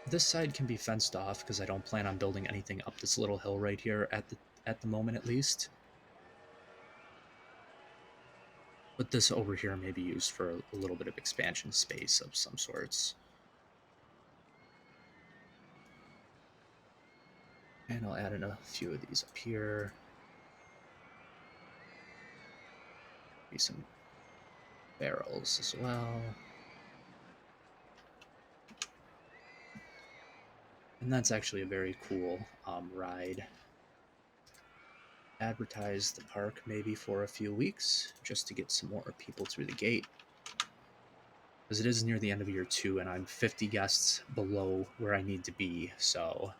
this side can be fenced off because I don't plan on building anything up this little hill right here at the moment, at least. But this over here may be used for a little bit of expansion space of some sorts. And I'll add in a few of these up here. Maybe some barrels as well. And that's actually a very cool ride. Advertise the park maybe for a few weeks just to get some more people through the gate. Because it is near the end of year 2 and I'm 50 guests below where I need to be, so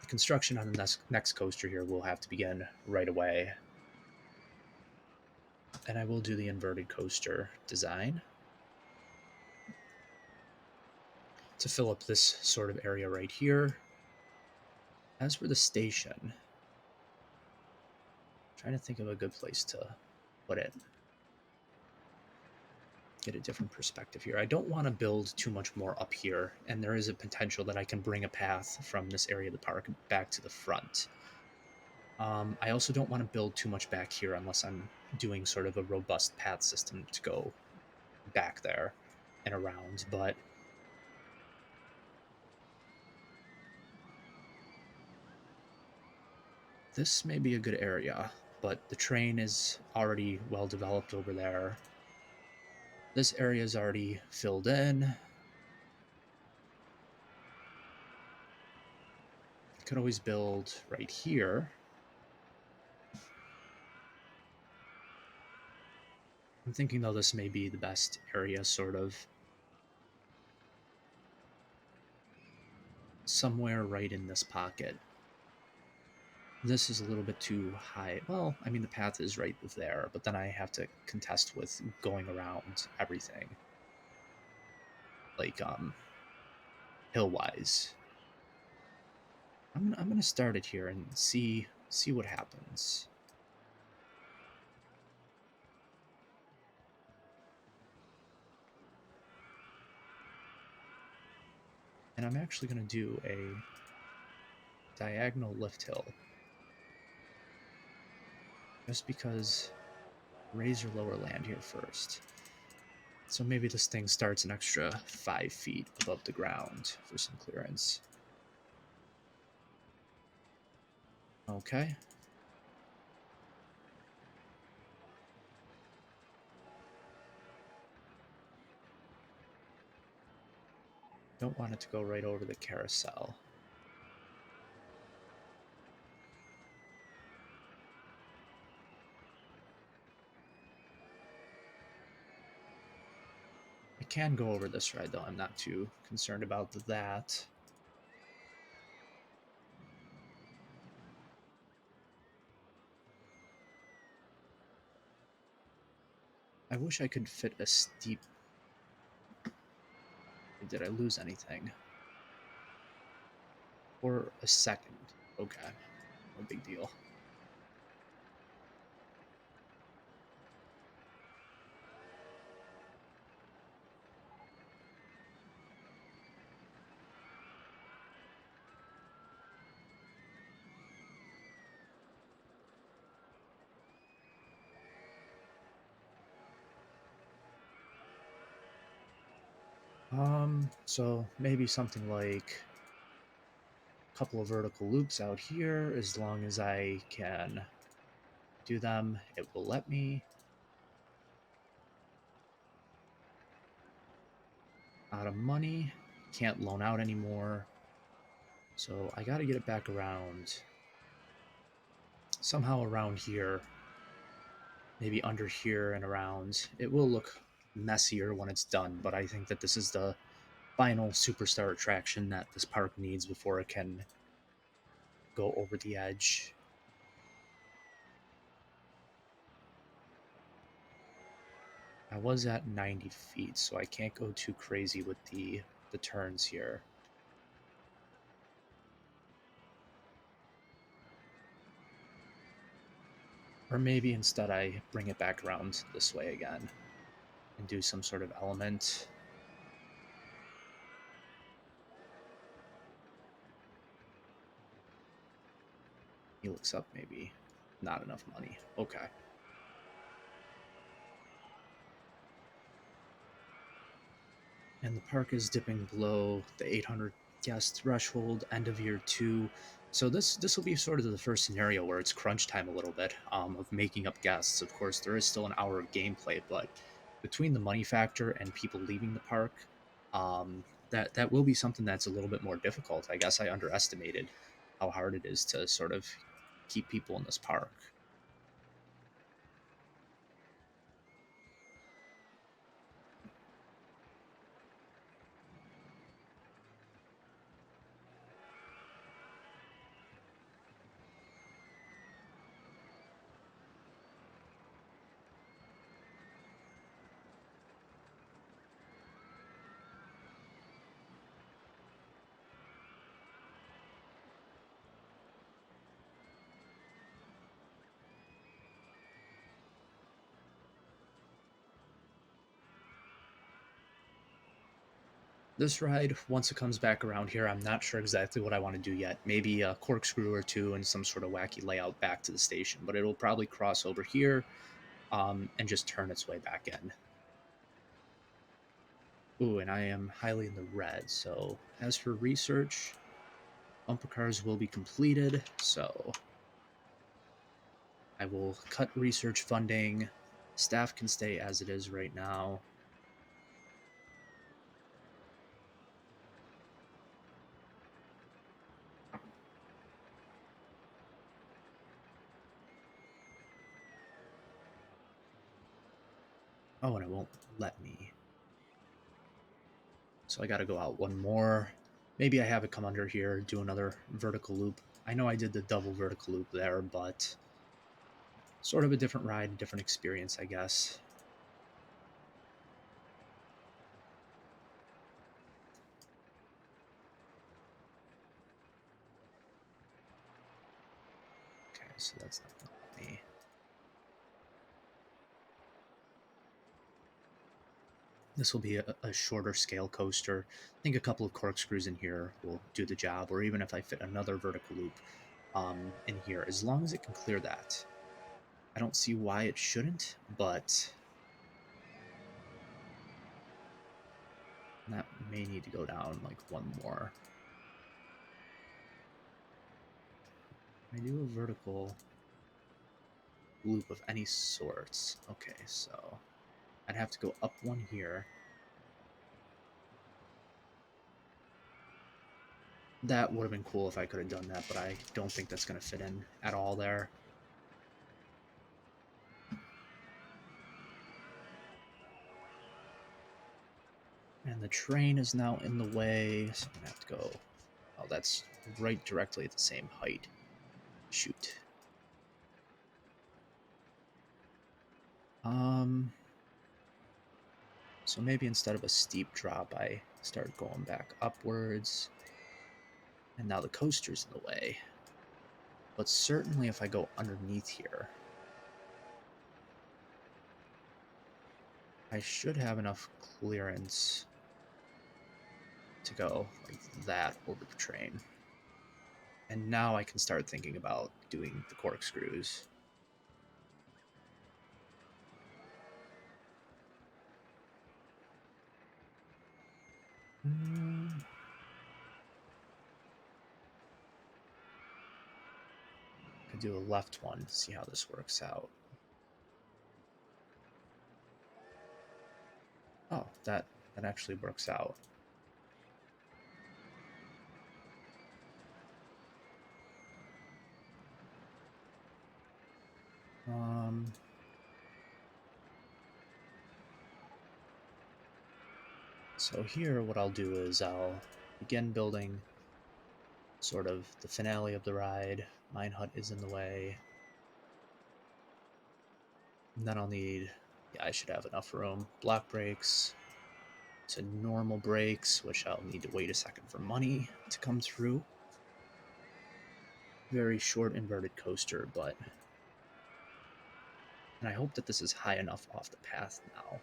the construction on the next coaster here will have to begin right away. And I will do the inverted coaster design to fill up this sort of area right here. As for the station, I'm trying to think of a good place to put it. Get a different perspective here. I don't want to build too much more up here, and there is a potential that I can bring a path from this area of the park back to the front. I also don't want to build too much back here unless I'm doing sort of a robust path system to go back there and around, but this may be a good area, but the train is already well developed over there. This area is already filled in. Could always build right here. I'm thinking, though, this may be the best area, sort of. Somewhere right in this pocket. This is a little bit too high. Well, I mean, the path is right there, but then I have to contest with going around everything. Like, hill-wise. I'm gonna start it here and see what happens. And I'm actually gonna do a diagonal lift hill. Just because raise your lower land here first. So maybe this thing starts an extra 5 feet above the ground for some clearance. Okay. Don't want it to go right over the carousel. I can go over this ride, though. I'm not too concerned about that. I wish I could fit a steep... Did I lose anything? Or a second. Okay. No big deal. So maybe something like a couple of vertical loops out here. As long as I can do them, it will let me. Out of money. Can't loan out anymore. So I gotta get it back around. Somehow around here. Maybe under here and around. It will look messier when it's done, but I think that this is the final superstar attraction that this park needs before it can go over the edge. I was at 90 feet, so I can't go too crazy with the turns here. Or maybe instead I bring it back around this way again and do some sort of element. He looks up, maybe. Not enough money. Okay. And the park is dipping below the 800 guest threshold, end of year 2. So this will be sort of the first scenario where it's crunch time a little bit, of making up guests. Of course, there is still an hour of gameplay, but between the money factor and people leaving the park, that will be something that's a little bit more difficult. I guess I underestimated how hard it is to sort of keep people in this park. This ride, once it comes back around here, I'm not sure exactly what I want to do yet. Maybe a corkscrew or two and some sort of wacky layout back to the station, but it'll probably cross over here, and just turn its way back in. Ooh, and I am highly in the red. So as for research, bumper cars will be completed. So I will cut research funding. Staff can stay as it is right now. Oh, and it won't let me. So I got to go out one more. Maybe I have it come under here, do another vertical loop. I know I did the double vertical loop there, but sort of a different ride, different experience, I guess. Okay, so that's not going to let me. This will be a shorter scale coaster. I think a couple of corkscrews in here will do the job, or even if I fit another vertical loop in here, as long as it can clear that. I don't see why it shouldn't, but that may need to go down like one more. I do a vertical loop of any sorts. Okay, so I'd have to go up one here. That would have been cool if I could have done that, but I don't think that's going to fit in at all there. And the train is now in the way, so I'm going to have to go... Oh, that's right directly at the same height. Shoot. So maybe instead of a steep drop, I start going back upwards. And now the coaster's in the way. But certainly if I go underneath here, I should have enough clearance to go like that over the train. And now I can start thinking about doing the corkscrews. Could do a left one, see how this works out. Oh, that actually works out. So here what I'll do is I'll begin building sort of the finale of the ride. Mine hut is in the way. And then I'll need, yeah, I should have enough room. Block brakes to normal brakes, which I'll need to wait a second for money to come through. Very short inverted coaster, but... And I hope that this is high enough off the path now.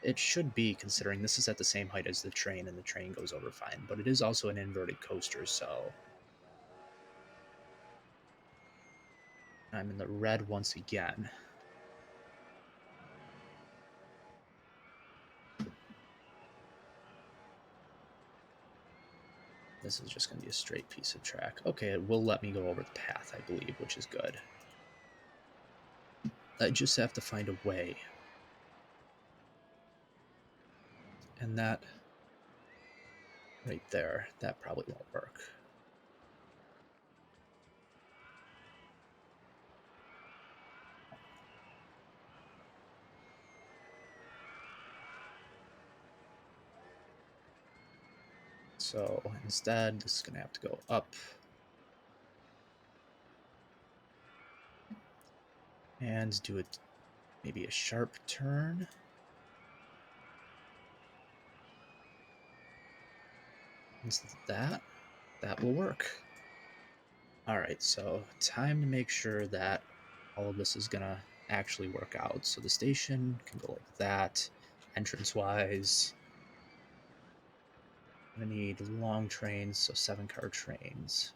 It should be, considering this is at the same height as the train, and the train goes over fine, but it is also an inverted coaster, so... I'm in the red once again. This is just going to be a straight piece of track. Okay, it will let me go over the path, I believe, which is good. I just have to find a way. And that right there, that probably won't work. So instead, this is going to have to go up. And do it, maybe a sharp turn. And that will work. All right, so time to make sure that all of this is gonna actually work out. So the station can go like that, entrance-wise. I'm gonna need long trains, so 7-car trains.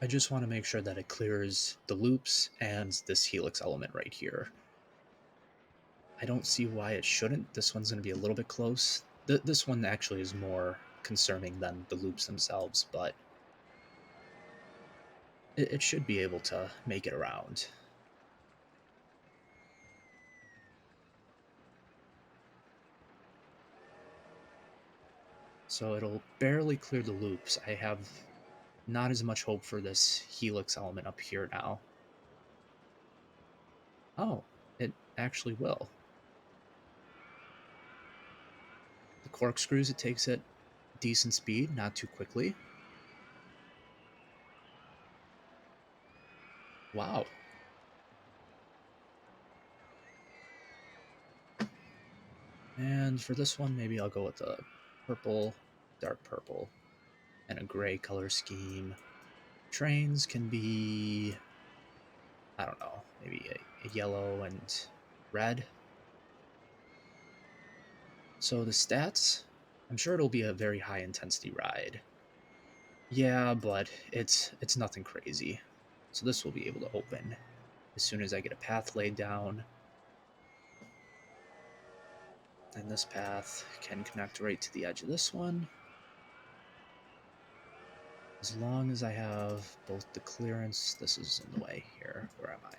I just want to make sure that it clears the loops and this helix element right here. I don't see why it shouldn't. This one's going to be a little bit close. This one actually is more concerning than the loops themselves, but it should be able to make it around. So it'll barely clear the loops. I have not as much hope for this helix element up here now. Oh, it actually will. The corkscrews, it takes it decent speed, not too quickly. Wow. And for this one, maybe I'll go with a purple, dark purple, and a gray color scheme. Trains can be, I don't know, maybe a yellow and red. So the stats, I'm sure it'll be a very high intensity ride. Yeah, but it's nothing crazy. So this will be able to open as soon as I get a path laid down. And this path can connect right to the edge of this one. As long as I have both the clearance, this is in the way here. Where am I?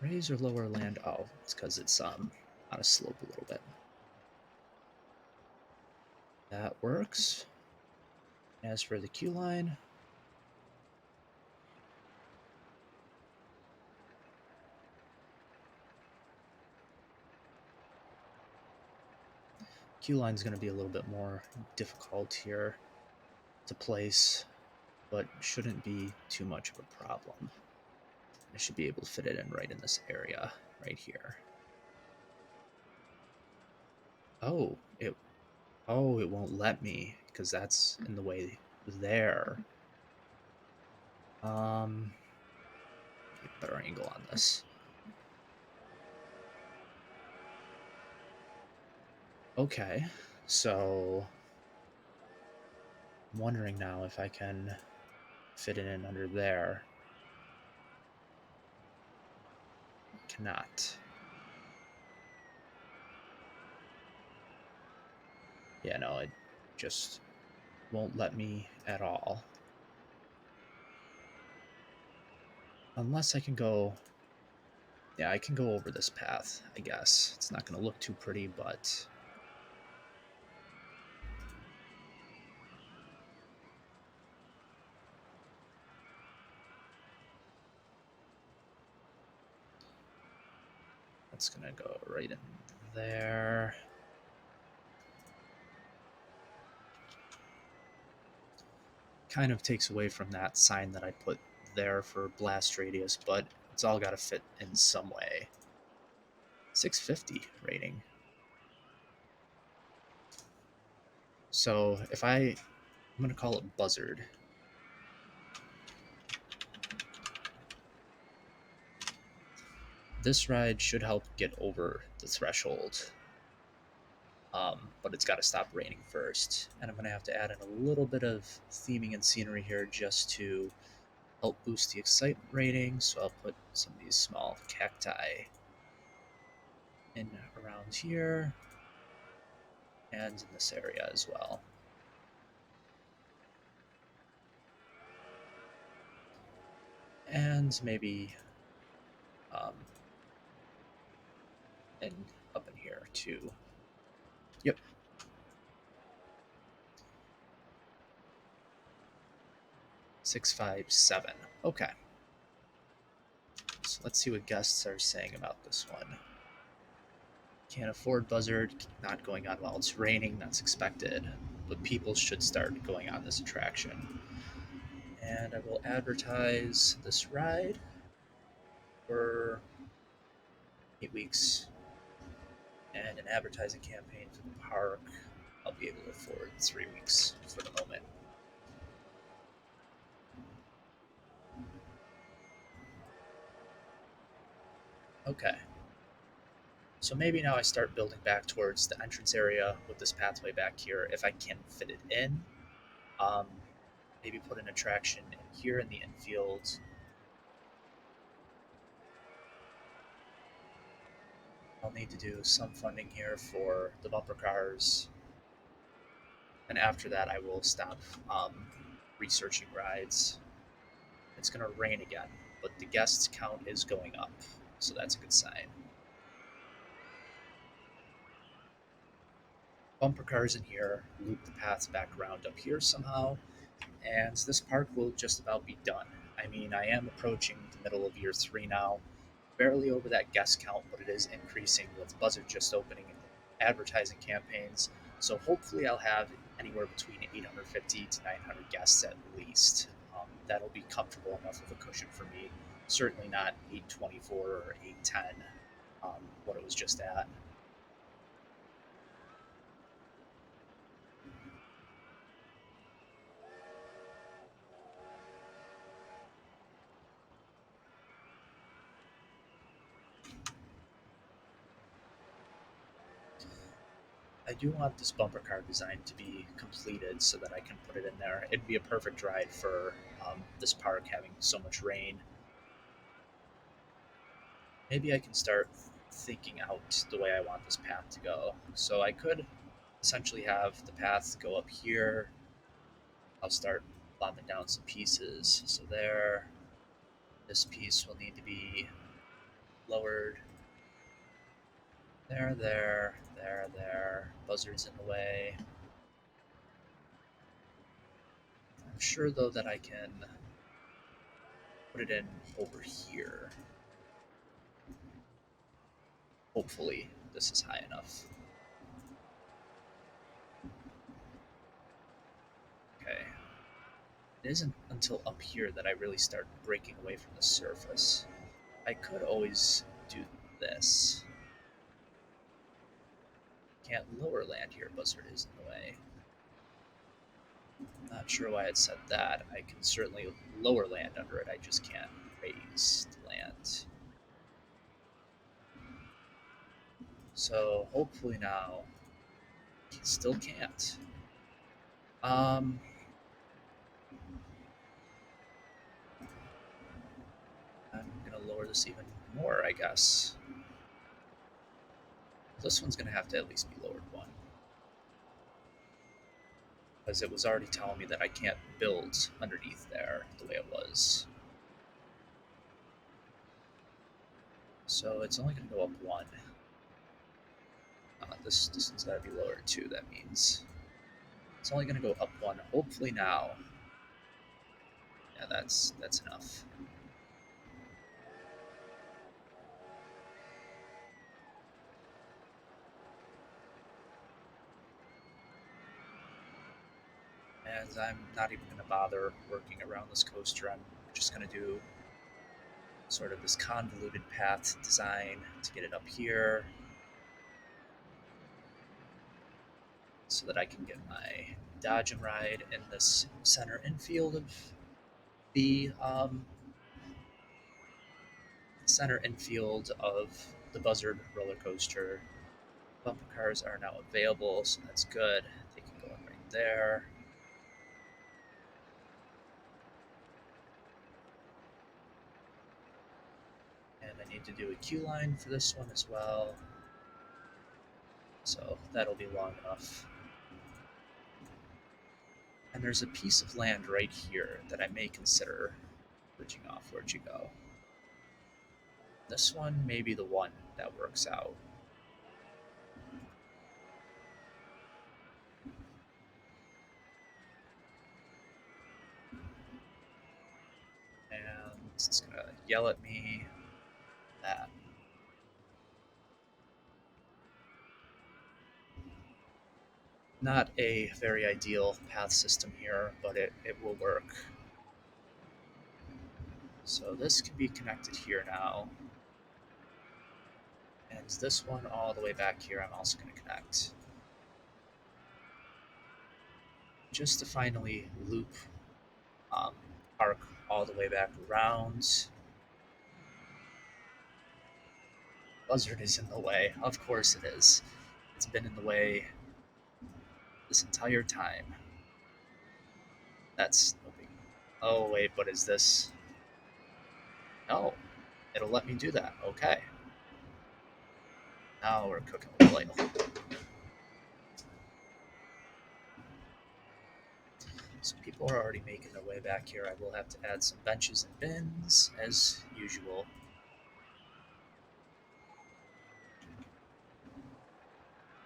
Raise or lower land? Oh, it's because it's on a slope a little bit. That works. As for the queue line, queue line's going to be a little bit more difficult here to place, but shouldn't be too much of a problem. I should be able to fit it in right in this area, right here. Oh, it won't let me because that's in the way there. Get a better angle on this. Okay, so I'm wondering now if I can fit it in under there. Cannot. Yeah, no, it just won't let me at all. Unless I can go... Yeah, I can go over this path, I guess. It's not going to look too pretty, but... That's going to go right in there. Kind of takes away from that sign that I put there for blast radius, but it's all got to fit in some way. 650 rating. So if I'm going to call it Buzzard. This ride should help get over the threshold. But it's got to stop raining first. And I'm going to have to add in a little bit of theming and scenery here just to help boost the excitement rating. So I'll put some of these small cacti in around here and in this area as well. And maybe um, and up in here too. Yep. 657. Okay. So let's see what guests are saying about this one. Can't afford buzzard, not going on while it's raining, that's expected. But people should start going on this attraction. And I will advertise this ride for 8 weeks. And an advertising campaign for the park, I'll be able to afford 3 weeks for the moment. Okay. So maybe now I start building back towards the entrance area with this pathway back here if I can fit it in. Um, Maybe put an attraction in here in the infield. I'll need to do some funding here for the bumper cars. And after that, I will stop researching rides. It's going to rain again, but the guest count is going up, so that's a good sign. Bumper cars in here, loop the paths back around up here somehow, and this park will just about be done. I mean, I am approaching the middle of year 3 now, barely over that guest count, but it is increasing with Buzzard just opening and advertising campaigns. So hopefully, I'll have anywhere between 850 to 900 guests at least. That'll be comfortable enough of a cushion for me. Certainly not 824 or 810, what it was just at. I do want this bumper car design to be completed so that I can put it in there. It'd be a perfect ride for this park having so much rain. Maybe I can start thinking out the way I want this path to go. So I could essentially have the path go up here. I'll start lopping down some pieces. So there, this piece will need to be lowered. There. Buzzard's in the way. I'm sure though that I can put it in over here. Hopefully, this is high enough. Okay. It isn't until up here that I really start breaking away from the surface. I could always do this. Can't lower land here, Buzzard is in the way. Not sure why it said that. I can certainly lower land under it, I just can't raise the land. So hopefully now, still can't. Um, I'm gonna lower this even more, I guess. This one's gonna have to at least be lowered one. Because it was already telling me that I can't build underneath there the way it was. So it's only going to go up one. This one's got to be lower too, that means. It's only going to go up one, hopefully now. Yeah, that's enough. And I'm not even going to bother working around this coaster. I'm just going to do sort of this convoluted path design to get it up here so that I can get my dodge and ride in this center infield of the center infield of the Buzzard roller coaster. Bumper cars are now available, so that's good. They can go in right there. And I need to do a queue line for this one as well. So that'll be long enough. And there's a piece of land right here that I may consider bridging off. Where'd you go? This one may be the one that works out. And it's gonna yell at me that. Not a very ideal path system here, but it will work. So this can be connected here now. And this one all the way back here I'm also going to connect. Just to finally loop um, arc all the way back around. Buzzard is in the way. Of course it is. It's been in the way this entire time. That's no big. Oh wait, what is this? No, it'll let me do that. Okay. Now we're cooking with oil. So people are already making their way back here. I will have to add some benches and bins, as usual.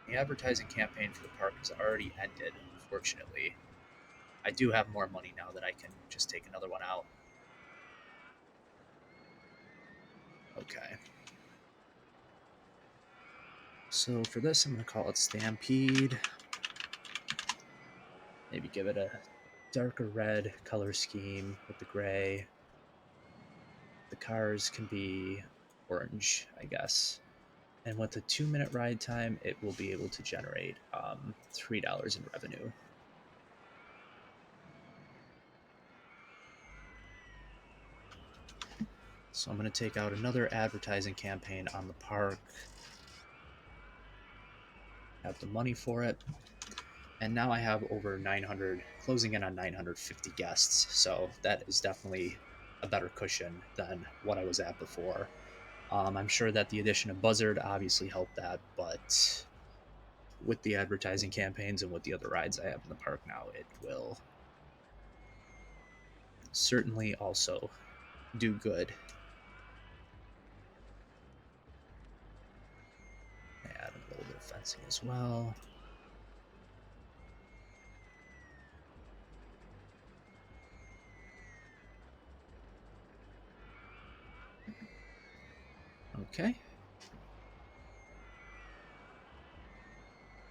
The advertising campaign for the park has already ended, unfortunately. I do have more money now that I can just take another one out. Okay. So for this, I'm going to call it Stampede. Maybe give it a darker red color scheme with the gray. The cars can be orange, I guess. And with a 2-minute ride time, it will be able to generate $3 in revenue. So I'm going to take out another advertising campaign on the park. Have the money for it. And now I have over 900, closing in on 950 guests. So that is definitely a better cushion than what I was at before. I'm sure that the addition of Buzzard obviously helped that, but with the advertising campaigns and with the other rides I have in the park now, it will certainly also do good. Add a little bit of fencing as well. Okay.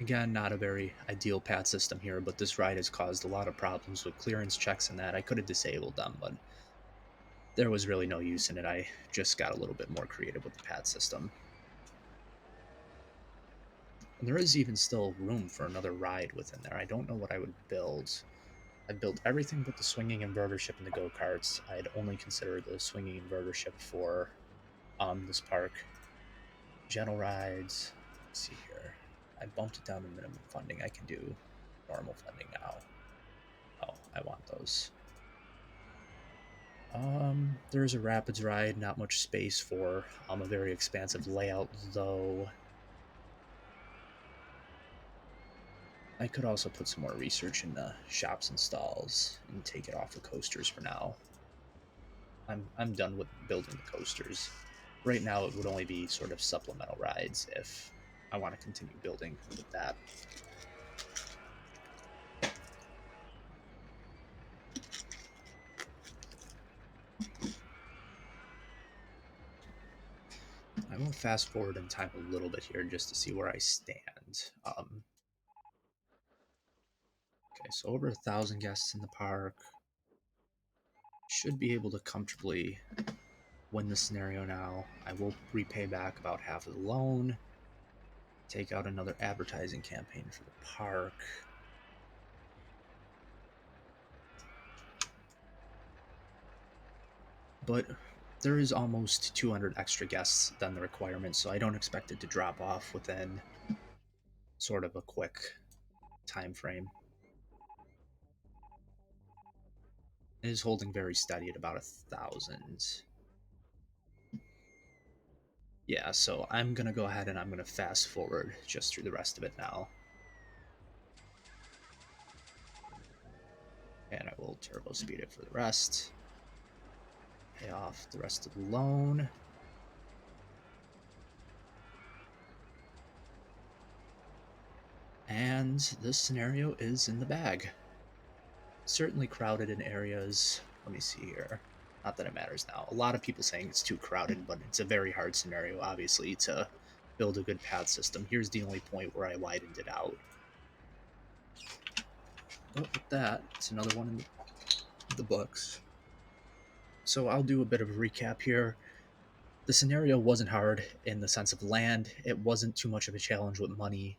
Again, not a very ideal path system here, but this ride has caused a lot of problems with clearance checks and that. I could have disabled them, but there was really no use in it. I just got a little bit more creative with the path system. And there is even still room for another ride within there. I don't know what I would build. I built everything but the swinging inverter ship and the go-karts. I'd only consider the swinging inverter ship for this park. Gentle rides. Let's see here. I bumped it down to minimum funding. I can do normal funding now. Oh, I want those. There's a rapids ride, not much space for a very expansive layout though. I could also put some more research in the shops and stalls and take it off the coasters for now. I'm done with building the coasters. Right now it would only be sort of supplemental rides if I want to continue building with that. I will fast forward in time a little bit here just to see where I stand. Okay, so over 1,000 guests in the park. Should be able to comfortably win the scenario now. I will repay back about half of the loan. Take out another advertising campaign for the park. But there is almost 200 extra guests than the requirement, so I don't expect it to drop off within sort of a quick time frame. It is holding very steady at about 1,000. Yeah, so I'm going to go ahead and I'm going to fast forward just through the rest of it now. And I will turbo speed it for the rest. Pay off the rest of the loan. And this scenario is in the bag. Certainly crowded in areas. Let me see here. Not that it matters now. A lot of people saying it's too crowded, but it's a very hard scenario, obviously, to build a good path system. Here's the only point where I widened it out. But with that, it's another one in the books. So I'll do a bit of a recap here. The scenario wasn't hard in the sense of land. It wasn't too much of a challenge with money.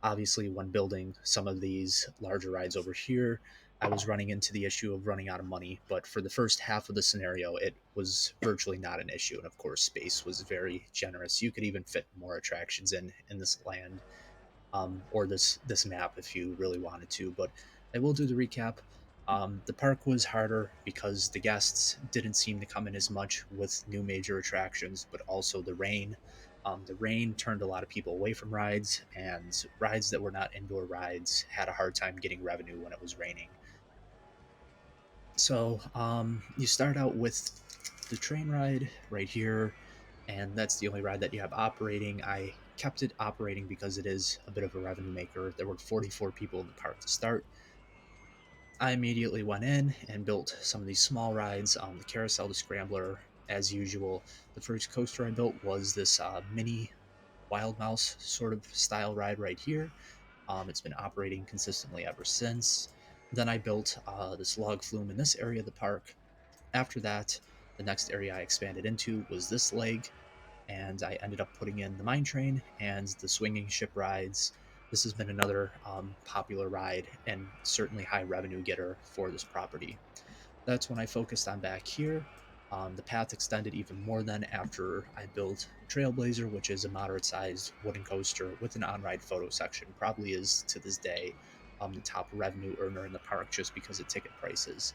Obviously, when building some of these larger rides over here, I was running into the issue of running out of money. But for the first half of the scenario, it was virtually not an issue. And of course, space was very generous. You could even fit more attractions in this land, or this map if you really wanted to. But I will do the recap. The park was harder because the guests didn't seem to come in as much with new major attractions, but also the rain. The rain turned a lot of people away from rides, and rides that were not indoor rides had a hard time getting revenue when it was raining. So you start out with the train ride right here, and that's the only ride that you have operating. I kept it operating because it is a bit of a revenue maker. There were 44 people in the park to start. I immediately went in and built some of these small rides. The carousel, the scrambler, as usual. The first coaster I built was this mini Wild Mouse sort of style ride right here. It's been operating consistently ever since. Then I built this log flume in this area of the park. After that, the next area I expanded into was this leg, and I ended up putting in the mine train and the swinging ship rides. This has been another popular ride and certainly high revenue getter for this property. That's when I focused on back here. The path extended even more then after I built Trailblazer, which is a moderate sized wooden coaster with an on ride photo section. Probably is to this day the top revenue earner in the park just because of ticket prices.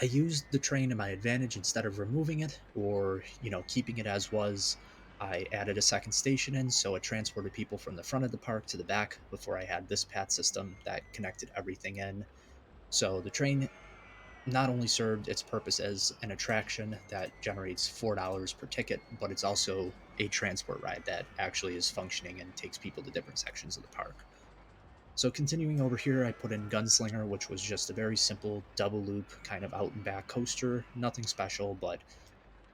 I used the train to my advantage instead of removing it or, keeping it as was. I added a second station in, so it transported people from the front of the park to the back before I had this path system that connected everything in. So the train not only served its purpose as an attraction that generates $4 per ticket, but it's also a transport ride that actually is functioning and takes people to different sections of the park. So continuing over here, I put in Gunslinger, which was just a very simple double loop kind of out and back coaster. Nothing special, but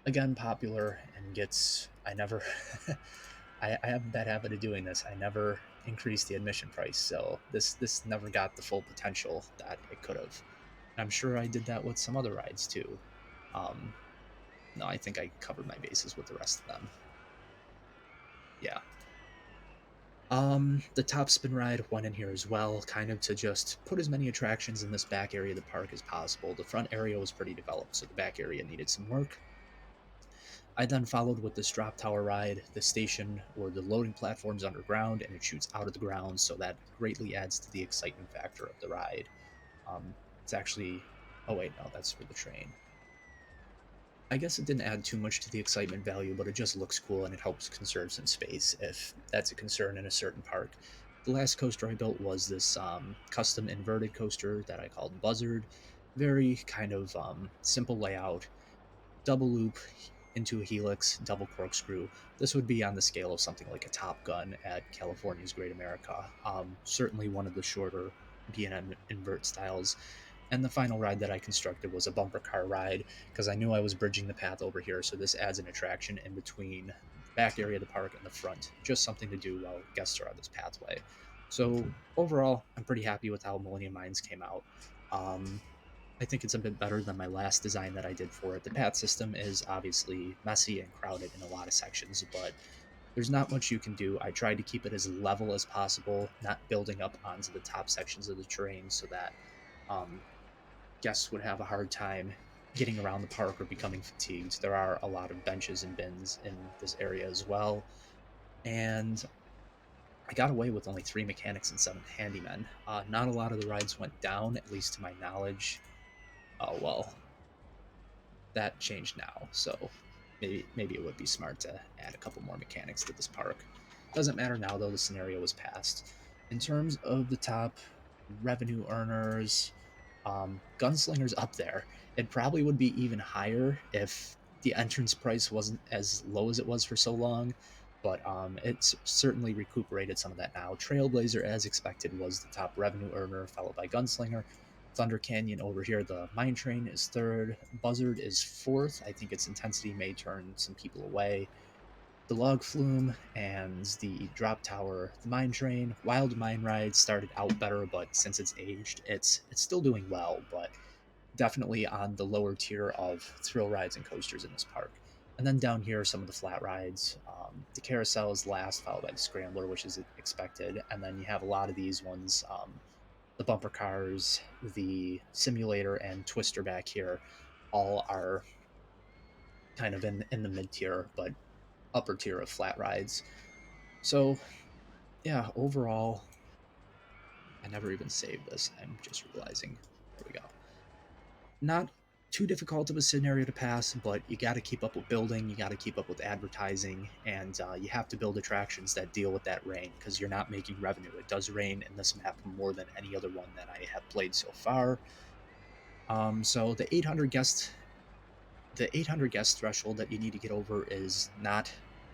again, popular and gets. I never. I have a bad habit of doing this. I never increase the admission price, so this never got the full potential that it could have. And I'm sure I did that with some other rides too. Um, no, I think I covered my bases with the rest of them. Yeah. The top spin ride went in here as well, kind of to just put as many attractions in this back area of the park as possible. The front area was pretty developed, so the back area needed some work. I then followed with this drop tower ride. The station or the loading platform's underground and it shoots out of the ground, so that greatly adds to the excitement factor of the ride. It's actually. Oh, wait, no, that's for the train. I guess it didn't add too much to the excitement value, but it just looks cool and it helps conserve some space if that's a concern in a certain park. The last coaster I built was this custom inverted coaster that I called Buzzard. Very kind of simple layout, double loop into a helix, double corkscrew. This would be on the scale of something like a Top Gun at California's Great America. Certainly one of the shorter B&M invert styles. And the final ride that I constructed was a bumper car ride because I knew I was bridging the path over here, so this adds an attraction in between the back area of the park and the front. Just something to do while guests are on this pathway. So overall, I'm pretty happy with how Millennium Mines came out. Um, I think it's a bit better than my last design that I did for it. The path system is obviously messy and crowded in a lot of sections, but there's not much you can do. I tried to keep it as level as possible, not building up onto the top sections of the terrain so that um, guests would have a hard time getting around the park or becoming fatigued. There are a lot of benches and bins in this area as well. And I got away with only 3 mechanics and 7 handymen. Not a lot of the rides went down, at least to my knowledge. Oh, well, that changed now. So, maybe it would be smart to add a couple more mechanics to this park. Doesn't matter now though, the scenario was passed. In terms of the top revenue earners, Gunslinger's up there. It probably would be even higher if the entrance price wasn't as low as it was for so long, but it's certainly recuperated some of that now. Trailblazer, as expected, was the top revenue earner, followed by Gunslinger. Thunder Canyon over here, the Mine Train is third. Buzzard is fourth. I think its intensity may turn some people away. The Log Flume and the Drop Tower, the Mine Train, Wild Mine Ride started out better, but since it's aged, it's still doing well, but definitely on the lower tier of thrill rides and coasters in this park. And then down here, some of the flat rides. The carousel is last, followed by the scrambler, which is expected. And then you have a lot of these ones, the bumper cars, the simulator, and twister back here, all are kind of in the mid tier, but upper tier of flat rides. So yeah, overall, I never even saved this. I'm just realizing. There we go. Not too difficult of a scenario to pass, but you got to keep up with building, you got to keep up with advertising, and you have to build attractions that deal with that rain because you're not making revenue. It does rain in this map more than any other one that I have played so far. So the 800 guest threshold that you need to get over is not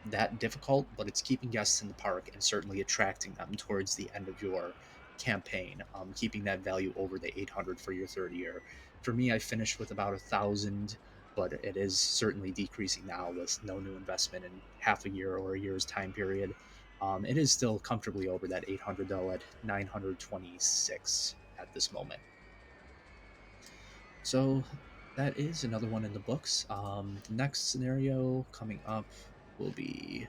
that difficult, but it's keeping guests in the park and certainly attracting them towards the end of your campaign, keeping that value over the 800 for your third year. For me, I finished with about 1,000, but it is certainly decreasing now with no new investment in half a year or a year's time period. It is still comfortably over that 800 though at 926 at this moment. So that is another one in the books. The next scenario coming up will be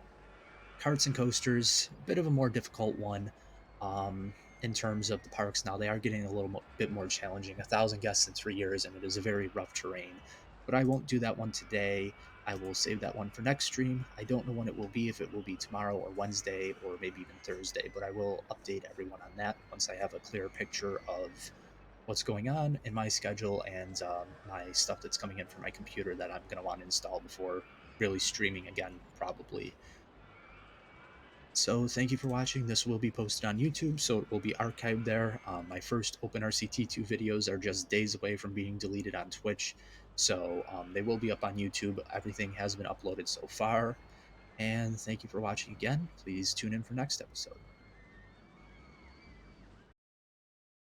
carts and coasters, a bit of a more difficult one in terms of the parks. Now they are getting a bit more challenging. 1,000 guests in 3 years, and it is a very rough terrain. But I won't do that one today. I will save that one for next stream. I don't know when it will be, if it will be tomorrow or Wednesday or maybe even Thursday, but I will update everyone on that once I have a clear picture of what's going on in my schedule and my stuff that's coming in from my computer that I'm going to want to install before really streaming again, probably. So thank you for watching. This will be posted on YouTube, so it will be archived there. My first OpenRCT2 videos are just days away from being deleted on Twitch, so they will be up on YouTube. Everything has been uploaded so far. And thank you for watching again. Please tune in for next episode.